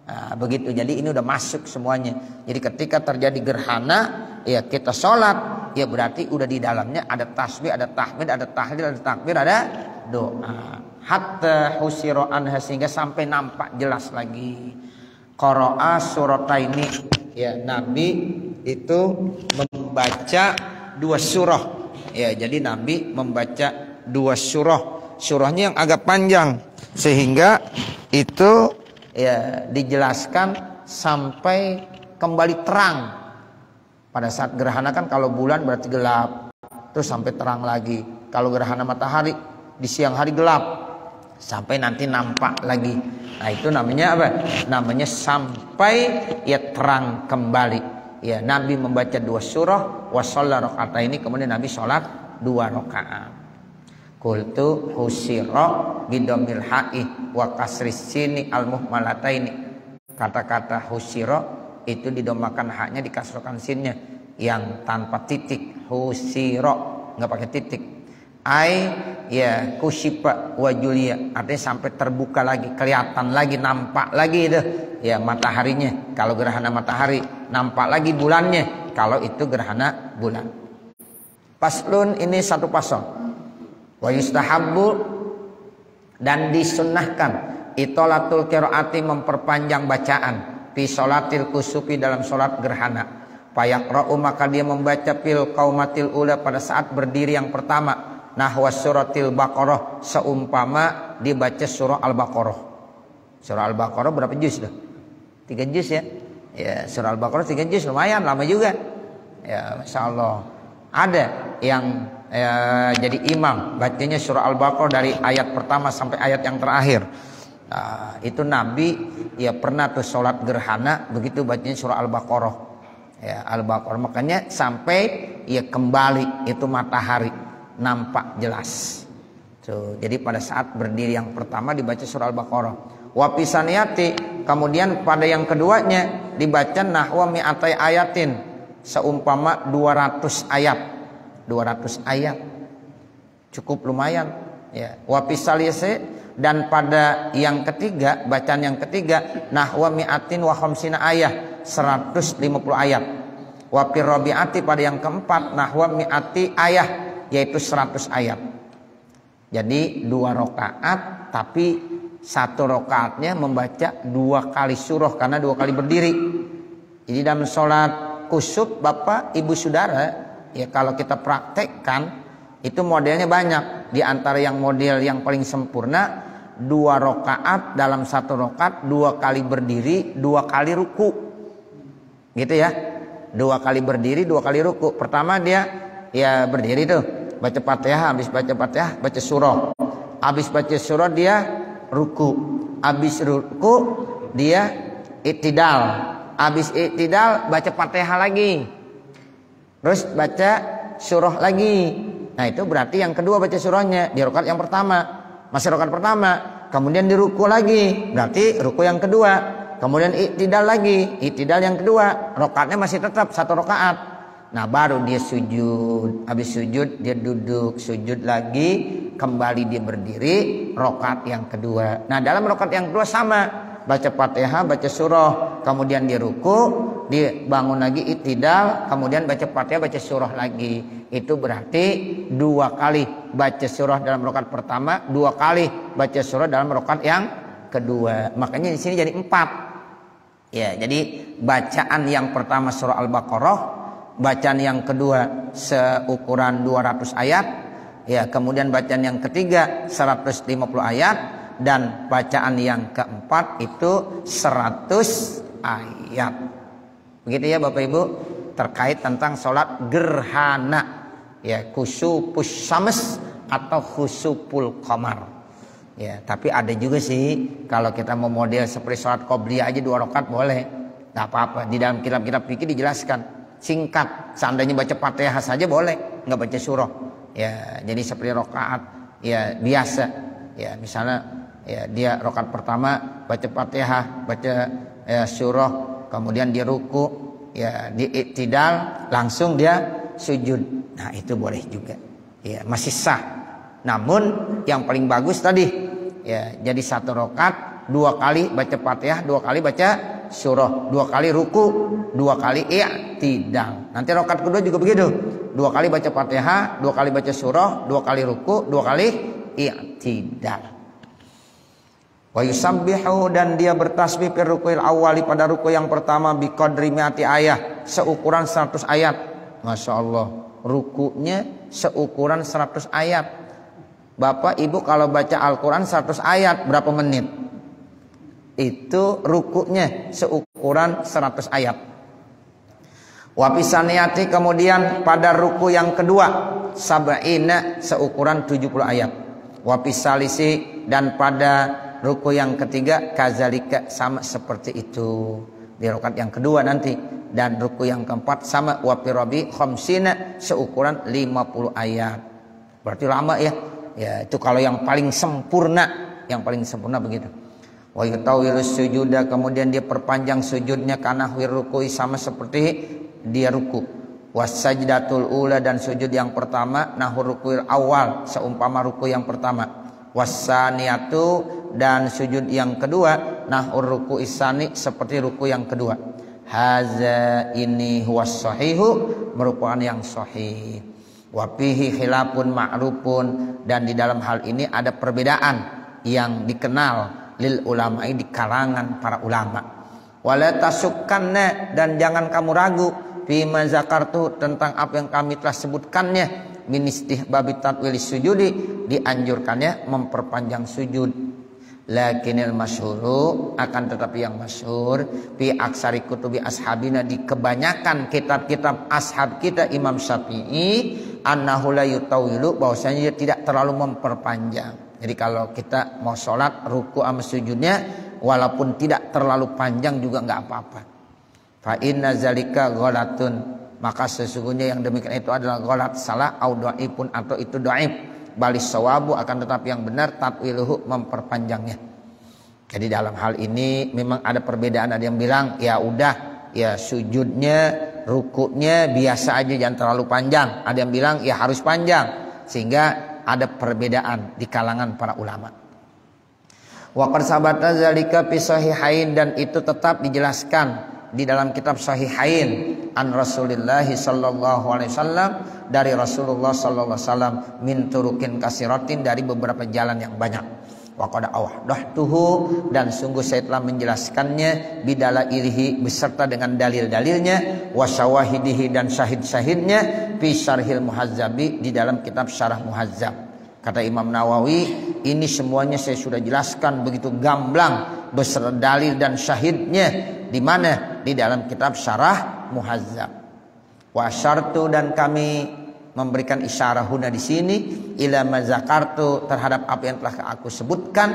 Nah, begitu. Jadi ini udah masuk semuanya. Jadi ketika terjadi gerhana, ya kita sholat, ya berarti udah di dalamnya ada tasbih, ada tahmid, ada tahlil, ada takbir, ada doa. Hatta husiro anha, sehingga sampai nampak jelas lagi. Qara'a surataini, ya Nabi itu membaca 2 surah. Ya, jadi Nabi membaca 2 surah. Surahnya yang agak panjang sehingga itu ya dijelaskan sampai kembali terang. Pada saat gerhana kan kalau bulan berarti gelap, terus sampai terang lagi. Kalau gerhana matahari di siang hari gelap, sampai nanti nampak lagi. Nah itu namanya apa? Namanya sampai ya terang kembali. Ya Nabi membaca 2 surah, wa shalla raka'ataini, kemudian Nabi sholat 2 rakaat. Qultu husira bidomil ha'i wa kasris sini al muhmalataini. Kata-kata husira itu didomakan haknya, dikasrokan sinnya yang tanpa titik. Husira nggak pakai titik. Ai ya kusyipa wa julia, artinya sampai terbuka lagi, kelihatan lagi, nampak lagi itu ya mataharinya. Kalau gerhana matahari nampak lagi bulannya, kalau itu gerhana bulan. Paslun, ini satu pasal. Wa yustahabbu, dan disunnahkan itolatul qiraati, memperpanjang bacaan fi sholatil kusufi, dalam sholat gerhana. Fayaqra'u, maka dia membaca fil qaumatil ula, pada saat berdiri yang pertama, nahwa suratil baqarah, seumpama dibaca surah al-baqarah. Surah al-baqarah berapa juz dah? 3 juz ya. Ya, surah al-baqarah 3 juz, lumayan lama juga. Ya, masyaallah. Ada yang jadi imam bacanya surah al-baqarah dari ayat pertama sampai ayat yang terakhir. Nah, itu Nabi ya pernah tuh sholat gerhana begitu bacanya surah al-baqarah. Ya, al-baqarah, makanya sampai ya kembali itu matahari nampak jelas. Tuh, jadi pada saat berdiri yang pertama dibaca surah al-baqarah. Wa pisaniyati, kemudian pada yang keduanya dibaca nahwa mi'atai ayatin, seumpama 200 ayat. 200 ayat cukup lumayan ya. Wa pisalise, dan pada yang ketiga, bacaan yang ketiga, nahwa mi'atin wa khamsina ayat, 150 ayat. Wa pirrabiati, pada yang keempat, nahwa mi'ati ayat, yaitu 100 ayat. Jadi 2 rakaat, tapi 1 rakaatnya membaca 2 kali surah karena 2 kali berdiri. Jadi dalam sholat kusuf, Bapak Ibu Saudara, ya kalau kita praktekkan itu modelnya banyak. Di antara yang model yang paling sempurna, 2 rakaat, dalam 1 rakaat 2 kali berdiri, 2 kali ruku. Gitu ya. 2 kali berdiri, 2 kali ruku. Pertama dia ya berdiri tuh, baca Fatihah, habis baca Fatihah baca surah. Habis baca surah dia ruku. Habis ruku dia i'tidal. Habis i'tidal baca Fatihah lagi. Terus baca surah lagi. Nah itu berarti yang kedua baca surahnya di rakaat yang pertama. Masih rakaat pertama. Kemudian di ruku lagi. Berarti ruku yang kedua. Kemudian i'tidal lagi. I'tidal yang kedua. Rakaatnya masih tetap 1 rakaat. Nah baru dia sujud. Habis sujud dia duduk. Sujud lagi. Kembali dia berdiri. Rakaat yang kedua. Nah dalam rakaat yang kedua sama. Baca Fatihah, baca surah, kemudian dia ruku, dia bangun lagi i'tidal, kemudian baca Fatihah, baca surah lagi. Itu berarti 2 kali baca surah dalam rakaat pertama, 2 kali baca surah dalam rakaat yang kedua. Makanya di sini jadi 4. Ya, jadi bacaan yang pertama surah Al-Baqarah, bacaan yang kedua seukuran 200 ayat, ya, kemudian bacaan yang ketiga 150 ayat. Dan bacaan yang keempat itu 100 ayat. Begitu ya Bapak Ibu, terkait tentang sholat gerhana, ya, khusufus syams atau khusuful qamar. Ya, tapi ada juga sih kalau kita mau model seperti sholat qobliyah aja 2 rakaat boleh, nggak apa-apa. Di dalam kitab-kitab fikih dijelaskan singkat, seandainya baca Fatihah saja boleh, nggak baca surah. Ya, jadi seperti rakaat ya biasa. Ya, misalnya ya dia rakaat pertama baca Fatihah, baca surah, kemudian dia ruku, ya di i'tidal langsung dia sujud. Nah, itu boleh juga. Ya, masih sah. Namun yang paling bagus tadi ya, jadi 1 rakaat 2 kali baca Fatihah, 2 kali baca surah, 2 kali ruku, 2 kali i'tidal. Nanti rakaat kedua juga begitu. 2 kali baca Fatihah, 2 kali baca surah, 2 kali ruku, 2 kali i'tidal. Wa yusabbihu, dan dia bertasbih fil rukuil awali, pada ruku yang pertama, biqadri mi'ati ayat, seukuran 100 ayat. Masya Allah, rukunya seukuran 100 ayat. Bapak ibu kalau baca Al-Quran 100 ayat berapa menit? Itu rukunya seukuran 100 ayat. Wa pisaniyati, kemudian pada ruku yang kedua, sab'ina, seukuran 70 ayat. Wa pisalisi, dan pada ruku yang ketiga, kazalika, sama seperti itu di rakaat yang kedua nanti. Dan ruku yang keempat sama, wa pirabi khamsina, seukuran 50 ayat. Berarti lama ya. Ya, itu kalau yang paling sempurna, begitu. Wa yutawwilus sujuda, kemudian dia perpanjang sujudnya, karena ruku sama seperti dia ruku. Wasajdatul ula, dan sujud yang pertama, nahur rukuil awal, seumpama ruku yang pertama. Wasaniyatu, dan sujud yang kedua, nahur ruku isani, seperti ruku yang kedua. Haza, ini huwas sahihu, merupakan yang sahih. Wa fihi khilafun ma'rufun, dan di dalam hal ini ada perbedaan yang dikenal lil ulama, di kalangan para ulama. Wala tasukkanna, dan jangan kamu ragu, fima zakartu, tentang apa yang kami telah sebutkannya, min istihbabi tatwil sujudi, dianjurkannya memperpanjang sujud. Lakinil masyhuru, akan tetapi yang masyhur, fi aksari kutubi ashabina, di kebanyakan kitab-kitab ashab kita Imam Syafi'i, annahu la yutawwilu, bahwasanya dia tidak terlalu memperpanjang. Jadi kalau kita mau sholat, ruku sama sujudnya walaupun tidak terlalu panjang juga nggak apa-apa. Fa inna zalika ghalatun, maka sesungguhnya yang demikian itu adalah ghalat, salah, au dhaifun, atau itu dhaif. Balis sawabu, akan tetapi yang benar, tatwiluhu, memperpanjangnya. Jadi dalam hal ini memang ada perbedaan. Ada yang bilang ya udah, ya sujudnya, rukunya biasa aja, jangan terlalu panjang. Ada yang bilang ya harus panjang. Sehingga ada perbedaan di kalangan para ulama. Wa qad sabata zalika fi sahihain, dan itu tetap dijelaskan di dalam kitab Sahihain an Rasulillah sallallahu alaihi wasallam, dari Rasulullah sallallahu alaihi wasallam, min turukin kasiratin, dari beberapa jalan yang banyak. Wa qad awdahtuhu, dan sungguh saya telah menjelaskannya, bidala ilihi, beserta dengan dalil-dalilnya, wa syawahidihi, dan syahid-syahidnya, fi syarhil muhazzabi, di dalam kitab syarah muhazzab. Kata Imam Nawawi, ini semuanya saya sudah jelaskan begitu gamblang beserta dalil dan syahidnya. Di mana? Di dalam kitab syarah muhazzab. Wa asyartu, dan kami memberikan isyarah huna di sini, ila mazakartu, terhadap apa yang telah aku sebutkan,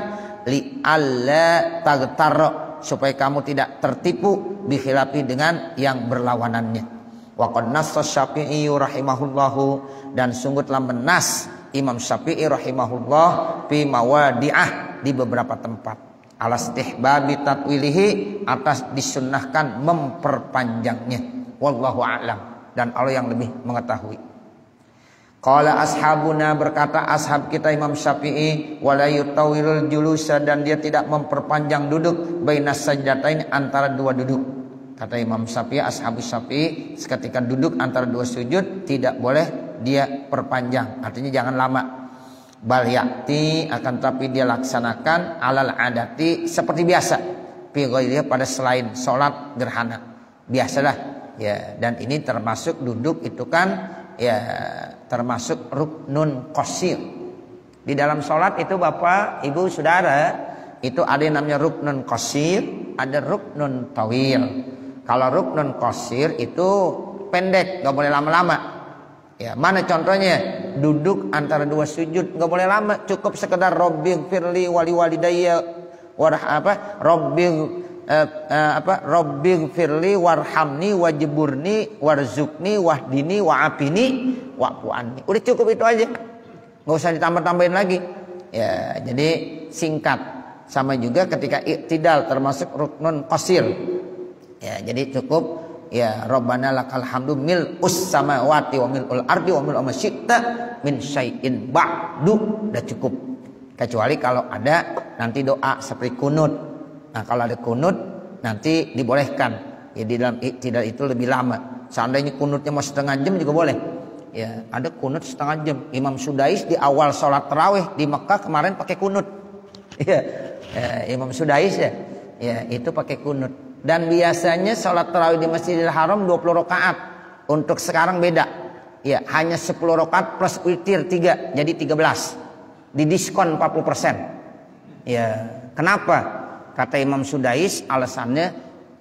li alla tagtarra, supaya kamu tidak tertipu, bikhilafi, dengan yang berlawanannya. Wa qad nassa Syafi'i rahimahullahu, dan sungguh telah menas Imam Syafi'i rahimahullah fi mawadi'ah, di beberapa tempat, ala istihbabi tatwilihi, atas disunnahkan memperpanjangnya. Wallahu a'lam, dan Allah yang lebih mengetahui. Qala ashabuna, berkata ashab kita Imam Syafi'i, wala yutawwilul julusa, dan dia tidak memperpanjang duduk, bainas sajdatain, antara dua duduk. Kata Imam Syafi'i, ashabus Syafi'i, seketika duduk antara dua sujud tidak boleh dia perpanjang, artinya jangan lama. Bal yakti, akan tapi dia laksanakan alal adati, seperti biasa, fi ghairiha, pada selain sholat gerhana, biasalah ya. Dan ini termasuk duduk itu kan ya, termasuk ruknun qasir. Di dalam sholat itu Bapak Ibu Saudara, itu ada yang namanya ruknun qasir, ada ruknun tawil. Kalau ruknun qasir itu pendek, nggak boleh lama-lama. Ya, mana contohnya? Duduk antara dua sujud nggak boleh lama, cukup sekedar rabbighfirli wali walidayya rabbighfirli warhamni wajburni warzuqni wahdini wa'afini wa'fu anni. Udah cukup itu aja, nggak usah ditambah-tambahin lagi. Ya, jadi singkat. Sama juga ketika i'tidal, termasuk ruknun qasir. Ya, jadi cukup ya Rabbana lakal hamdu mil'us samawati wa mil'ul ardi wa mil'u ma syi'ta min syai'in ba'du. Udah cukup. Kecuali kalau ada nanti doa seperti kunut. Nah, kalau ada kunut nanti dibolehkan. Ya di dalam iktidal itu lebih lama. Seandainya kunutnya mau setengah jam juga boleh. Ya, ada kunut setengah jam. Imam Sudais di awal sholat tarawih di Mekah kemarin pakai kunut. Ya, Imam Sudais ya. Ya, itu pakai kunut. Dan biasanya sholat tarawih di Masjidil Haram 20 rakaat. Untuk sekarang beda. Ya, hanya 10 rakaat plus witir 3, jadi 13. Didiskon 40%. Ya, kenapa? Kata Imam Sudais alasannya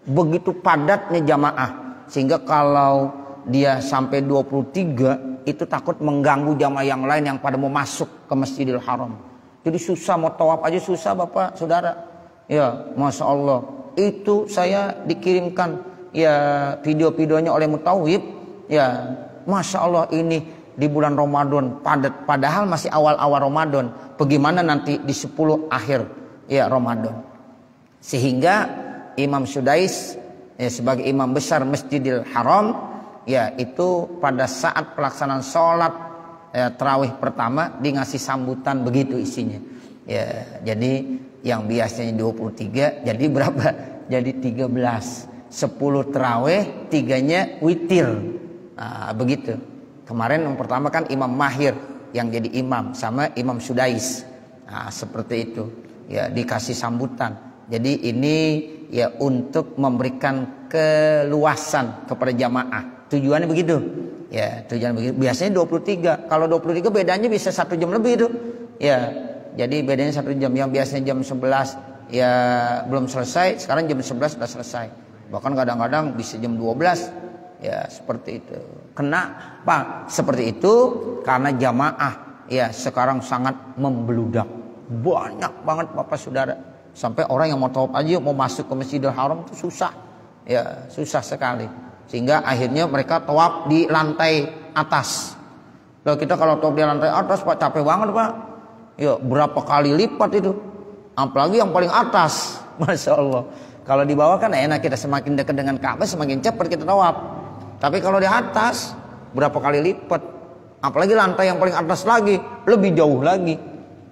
begitu padatnya jamaah sehingga kalau dia sampai 23 itu takut mengganggu jamaah yang lain yang pada mau masuk ke Masjidil Haram. Jadi susah, mau tawaf aja susah Bapak Saudara. Ya, Masya Allah. Itu saya dikirimkan ya video-videonya oleh Mutawib. Ya, Masya Allah ini di bulan Ramadan padat. Padahal masih awal-awal Ramadan. Bagaimana nanti di 10 akhir ya Ramadan. Sehingga Imam Sudais ya, sebagai imam besar Masjidil Haram ya itu pada saat pelaksanaan sholat ya, tarawih pertama dia ngasih sambutan begitu isinya. Ya, jadi yang biasanya 23 jadi berapa? Jadi 13. 10 tarawih, 3-nya witir. Nah, begitu. Kemarin yang pertama kan Imam Mahir yang jadi imam sama Imam Sudais. Nah, seperti itu. Ya, dikasih sambutan. Jadi ini ya untuk memberikan keluasan kepada jamaah. Tujuannya begitu. Ya, tujuan begitu. Biasanya 23. Kalau 23 bedanya bisa 1 jam lebih itu. Ya, jadi bedanya 1 jam. Yang biasanya jam 11 ya belum selesai, sekarang jam 11 sudah selesai. Bahkan kadang-kadang bisa jam 12. Ya, seperti itu. Kenapa seperti itu? Karena jamaah ya sekarang sangat membludak. Banyak banget Bapak Saudara. Sampai orang yang mau tawaf aja mau masuk ke Masjidil Haram itu susah. Ya, susah sekali. Sehingga akhirnya mereka tawaf di lantai atas. Kalau kita kalau tawaf di lantai atas Pak capek banget Pak. Ya, berapa kali lipat itu. Apalagi yang paling atas. Masya Allah. Kalau di bawah kan enak, kita semakin dekat dengan Ka'bah semakin cepat kita tawaf. Tapi kalau di atas berapa kali lipat. Apalagi lantai yang paling atas lagi lebih jauh lagi.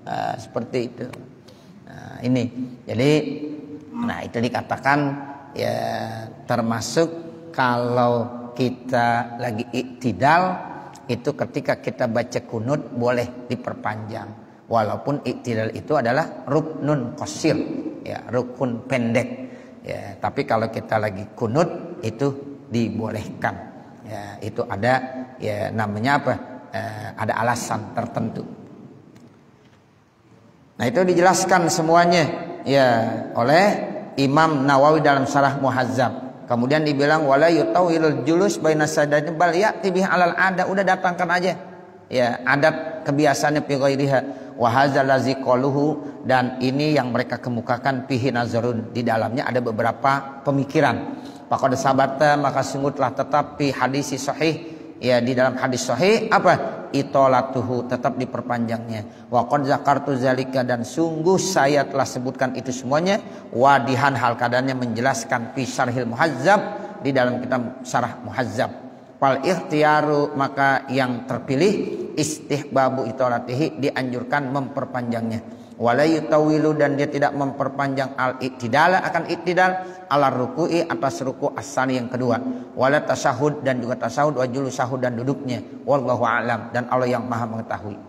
Nah, seperti itu. Ini jadi nah itu dikatakan ya termasuk kalau kita lagi iktidal itu ketika kita baca kunut boleh diperpanjang walaupun iktidal itu adalah ruknun qasir ya rukun pendek ya tapi kalau kita lagi kunut itu dibolehkan ya itu ada ya namanya apa ada alasan tertentu. Nah itu dijelaskan semuanya ya oleh Imam Nawawi dalam Syarah Muhazzab. Kemudian dibilang wala yutawilul julus baina sadani bal ya'ti bihi alal ada, udah datangkan aja. Ya, adat kebiasaannya fi ghairiha wa hadzal ladzi qaluhu dan ini yang mereka kemukakan fihi nazarun, di dalamnya ada beberapa pemikiran. Faqad sabata maka sungguhlah tetap fi hadis sahih ya di dalam hadis sahih apa? Itolatuhu tetap diperpanjangnya. Wa qad zakartu zalika dan sungguh saya telah sebutkan itu semuanya wadihan hal kadarnya menjelaskan fi syarhil muhazzab di dalam kitab syarah muhazzab. Fal ikhtiyaru maka yang terpilih istihbabu itolatihi dianjurkan memperpanjangnya. Wala yutawilu dan dia tidak memperpanjang al-iktidal akan iktidal ala ruku'i atas ruku' as-sani yang kedua. Wala tasahud dan juga tasahud wa julu sahud dan duduknya. Wallahu a'lam dan Allah yang Maha mengetahui.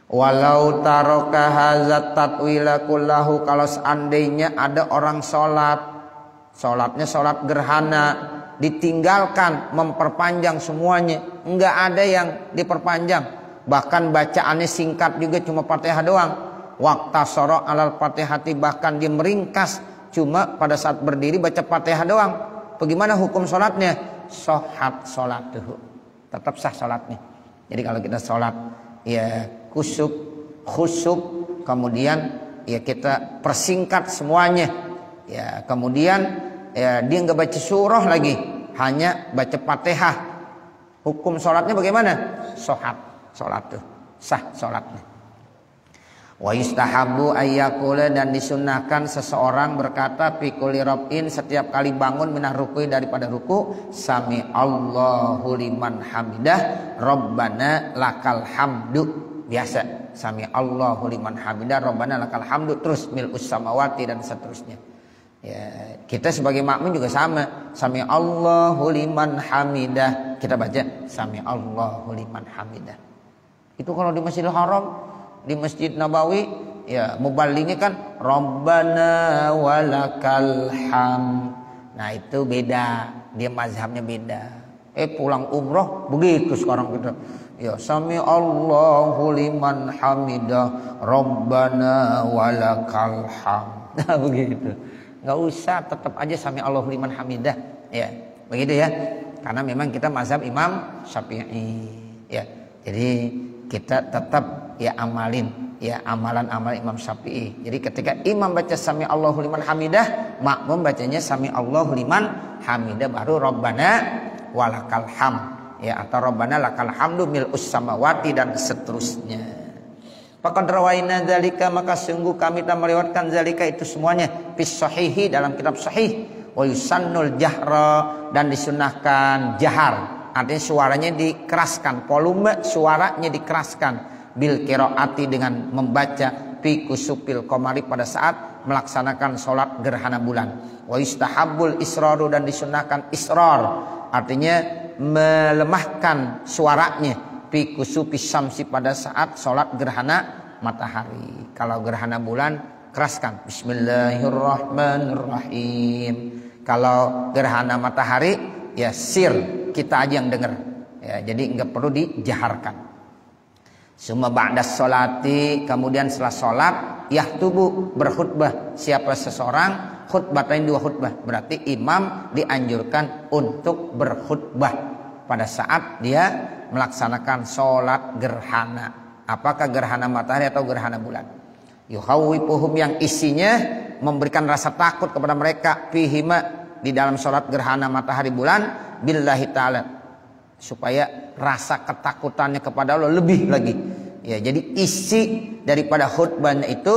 Walau taraka hadzat tatwila kullahu kalau seandainya ada orang salatnya salat gerhana ditinggalkan memperpanjang semuanya, enggak ada yang diperpanjang. Bahkan bacaannya singkat juga cuma Fatihah doang. Waktu sorok alal Fatihati bahkan dia meringkas cuma pada saat berdiri baca Fatihah doang. Bagaimana hukum sholatnya? Sohat sholatuhu, tetap sah sholatnya. Jadi kalau kita sholat ya khusyuk kemudian ya kita persingkat semuanya ya kemudian ya dia nggak baca surah lagi hanya baca Fatihah, hukum sholatnya bagaimana? Sohat sholat tuh sah sholatnya. Wa yustahabu ayyakula, dan disunnahkan seseorang berkata fi kulli rab'in, setiap kali bangun minah ruku, daripada ruku, sami Allahu liman hamidah rabbana lakal hamdu. Biasa sami Allahu liman hamidah rabbana lakal hamdu, terus mil'us samawati dan seterusnya. Ya, kita sebagai makmum juga sama, sami Allahu liman hamidah, kita baca sami Allahu liman hamidah. Itu kalau di Masjidil Haram, di Masjid Nabawi, ya muballingnya kan Rabbana walakal hamd. Nah itu beda, dia mazhabnya beda. Pulang umroh begitu sekarang kita. Ya sami Allahu liman hamidah Rabbana walakal hamd. Nah begitu. Nggak usah, tetap aja sami Allahu liman hamidah. Ya begitu ya. Karena memang kita mazhab Imam Syafi'i. Ya jadi kita tetap ya amalin ya amalan-amalan Imam Syafi'i. Jadi ketika imam baca sami Allahu liman hamidah, makmum bacanya sami Allahu liman hamidah, baru Rabbana walakal hamd ya, atau Rabbana lakal hamdu mil'us samawati dan seterusnya. Faqad rawaina dzalika, maka sungguh kami telah melewatkan zalika itu semuanya fis sahihi, dalam kitab sahih. Wa yusannul jahra, dan disunahkan jahar. Artinya suaranya dikeraskan, volume suaranya dikeraskan, bil qiraati, dengan membaca fi kusupil qamari, pada saat melaksanakan sholat gerhana bulan. Wa yustahabbul israru, dan disunahkan israr, artinya melemahkan suaranya fi kusupi syamsi, pada saat sholat gerhana matahari. Kalau gerhana bulan keraskan bismillahirrahmanirrahim. Kalau gerhana matahari ya sir, kita aja yang dengar ya, jadi nggak perlu dijaharkan. Summa ba'da sholati, kemudian setelah sholat, yahtubu, berkhutbah siapa seseorang, khutbatain, dua khutbah, berarti imam dianjurkan untuk berkhutbah pada saat dia melaksanakan sholat gerhana, apakah gerhana matahari atau gerhana bulan. Yukhawwifuhum, yang isinya memberikan rasa takut kepada mereka, fihima, di dalam sholat gerhana matahari bulan, billahi ta'ala, supaya rasa ketakutannya kepada Allah lebih lagi ya. Jadi isi daripada khutbahnya itu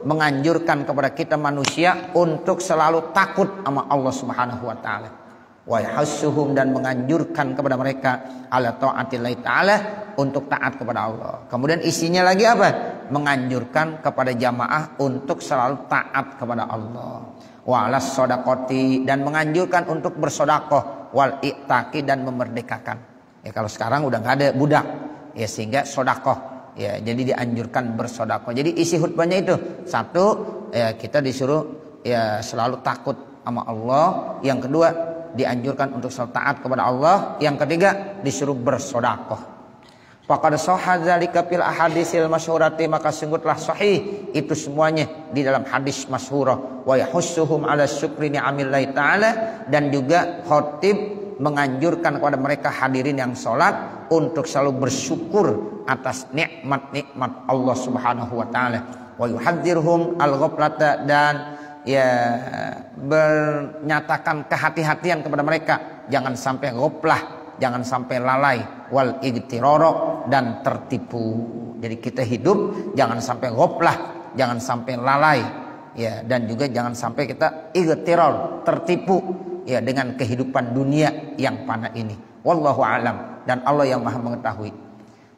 menganjurkan kepada kita manusia untuk selalu takut sama Allah Subhanahu wa taala. Wa yahassuhum, dan menganjurkan kepada mereka ala taatillahi taala, untuk taat kepada Allah. Kemudian isinya lagi apa? Menganjurkan kepada jamaah untuk selalu taat kepada Allah. Wa alas sodakoti, dan menganjurkan untuk bersodakoh, wal iktaki, dan memerdekakan. Ya kalau sekarang udah nggak ada budak ya, sehingga sodakoh ya, jadi dianjurkan bersodakoh. Jadi isi khutbahnya itu satu ya, kita disuruh ya selalu takut sama Allah. Yang kedua dianjurkan untuk selalu taat kepada Allah. Yang ketiga disuruh bersodakoh. Faqad shahha dzalika fil ahadisil masyhurati, maka sungguh telah sahih itu semuanya di dalam hadis masyhurah. Wa yahussuhum ala syukri ni'amillahi ta'ala, dan juga khatib menganjurkan kepada mereka hadirin yang sholat untuk selalu bersyukur atas nikmat-nikmat Allah Subhanahu wa taala. Wa yuhadzirhum al-ghaflata, dan ya menyatakan kehati-hatian kepada mereka, jangan sampai ghaflah, jangan sampai lalai, wal igtirara, dan tertipu. Jadi kita hidup jangan sampai ghaflah, jangan sampai lalai ya, dan juga jangan sampai kita igtirar, tertipu ya dengan kehidupan dunia yang fana ini. Wallahu alam, dan Allah yang Maha mengetahui.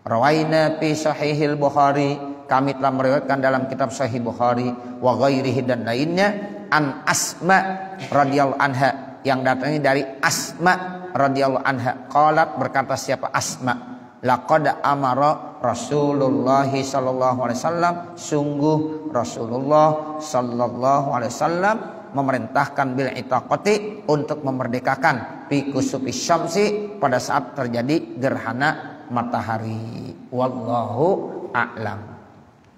Rawaina fi sahihil Bukhari, kami telah meriwayatkan dalam kitab Sahih Bukhari, wa ghairihi, dan lainnya, an Asma radhiyallahu anha, yang datangnya dari Asma radhiyallahu anha. Qalat, berkata siapa Asma, laqad amara Rasulullah sallallahu alaihi wasallam, sungguh Rasulullah sallallahu alaihi wasallam memerintahkan bil itaqati, untuk memerdekakan fi kusufi syamsi, pada saat terjadi gerhana matahari. Wallahu a'lam.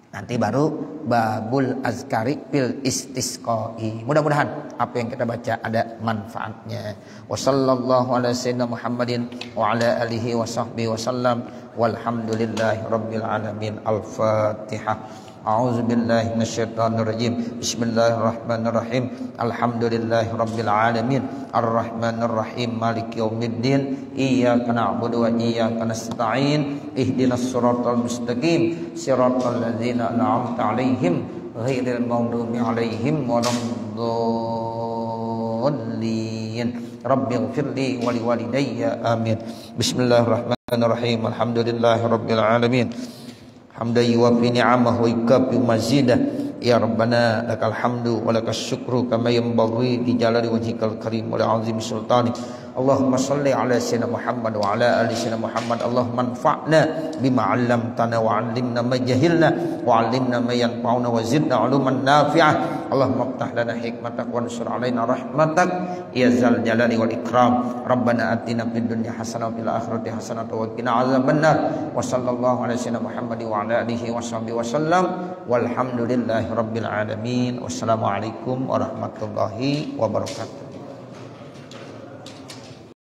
Nanti baru babul azkari fil istisqai. Mudah-mudahan apa yang kita baca ada manfaatnya. Wa sallallahu ala sayyidina Muhammadin wa ala alihi wa sahbihi wa sallam. Walhamdulillahi rabbil alamin. Al-Fatihah. A'udzubillahi minasyaitonirrajim. Bismillahirrahmanirrahim. Alhamdulillahirabbil alamin. Arrahmanirrahim. Maliki yaumiddin. Iyyaka na'budu wa iyyaka nasta'in. Ihdinas siratal mustaqim. Siratal ladzina an'amta 'alaihim ghairil maghdubi 'alaihim waladdallin. Rabbighfirli wa liwalidayya. Amin. Bismillahirrahmanirrahim. Alhamdulillahirabbil alamin. Hamdan yuwafi ni'amahu wa yukafi mazidah. Ya Rabbana lakal hamdu wa lakas syukru kama yanbaghi li jalali wajhikal karim wa li 'azimi sultanik. Allahumma salli ala sayyidina Muhammad wa ala ali sayyidina Muhammad. Allahumma anfa'na bima 'allamtana wa 'allimna ma jahilna wa 'allimna ma yanfa'una wa zidna 'uluman nafi'ah. Allahumma iftah lana hikmatak wa ansur 'alaina rahmatak ya zal jalali wal ikram. Rabbana atina fid dunya hasanah wa fil akhirati hasanah wa qina azabannar. Wa sallallahu ala sayyidina Muhammad wa ala alihi wa sahbihi wasallam. Walhamdulillahi rabbil alamin. Wassalamualaikum warahmatullahi wabarakatuh.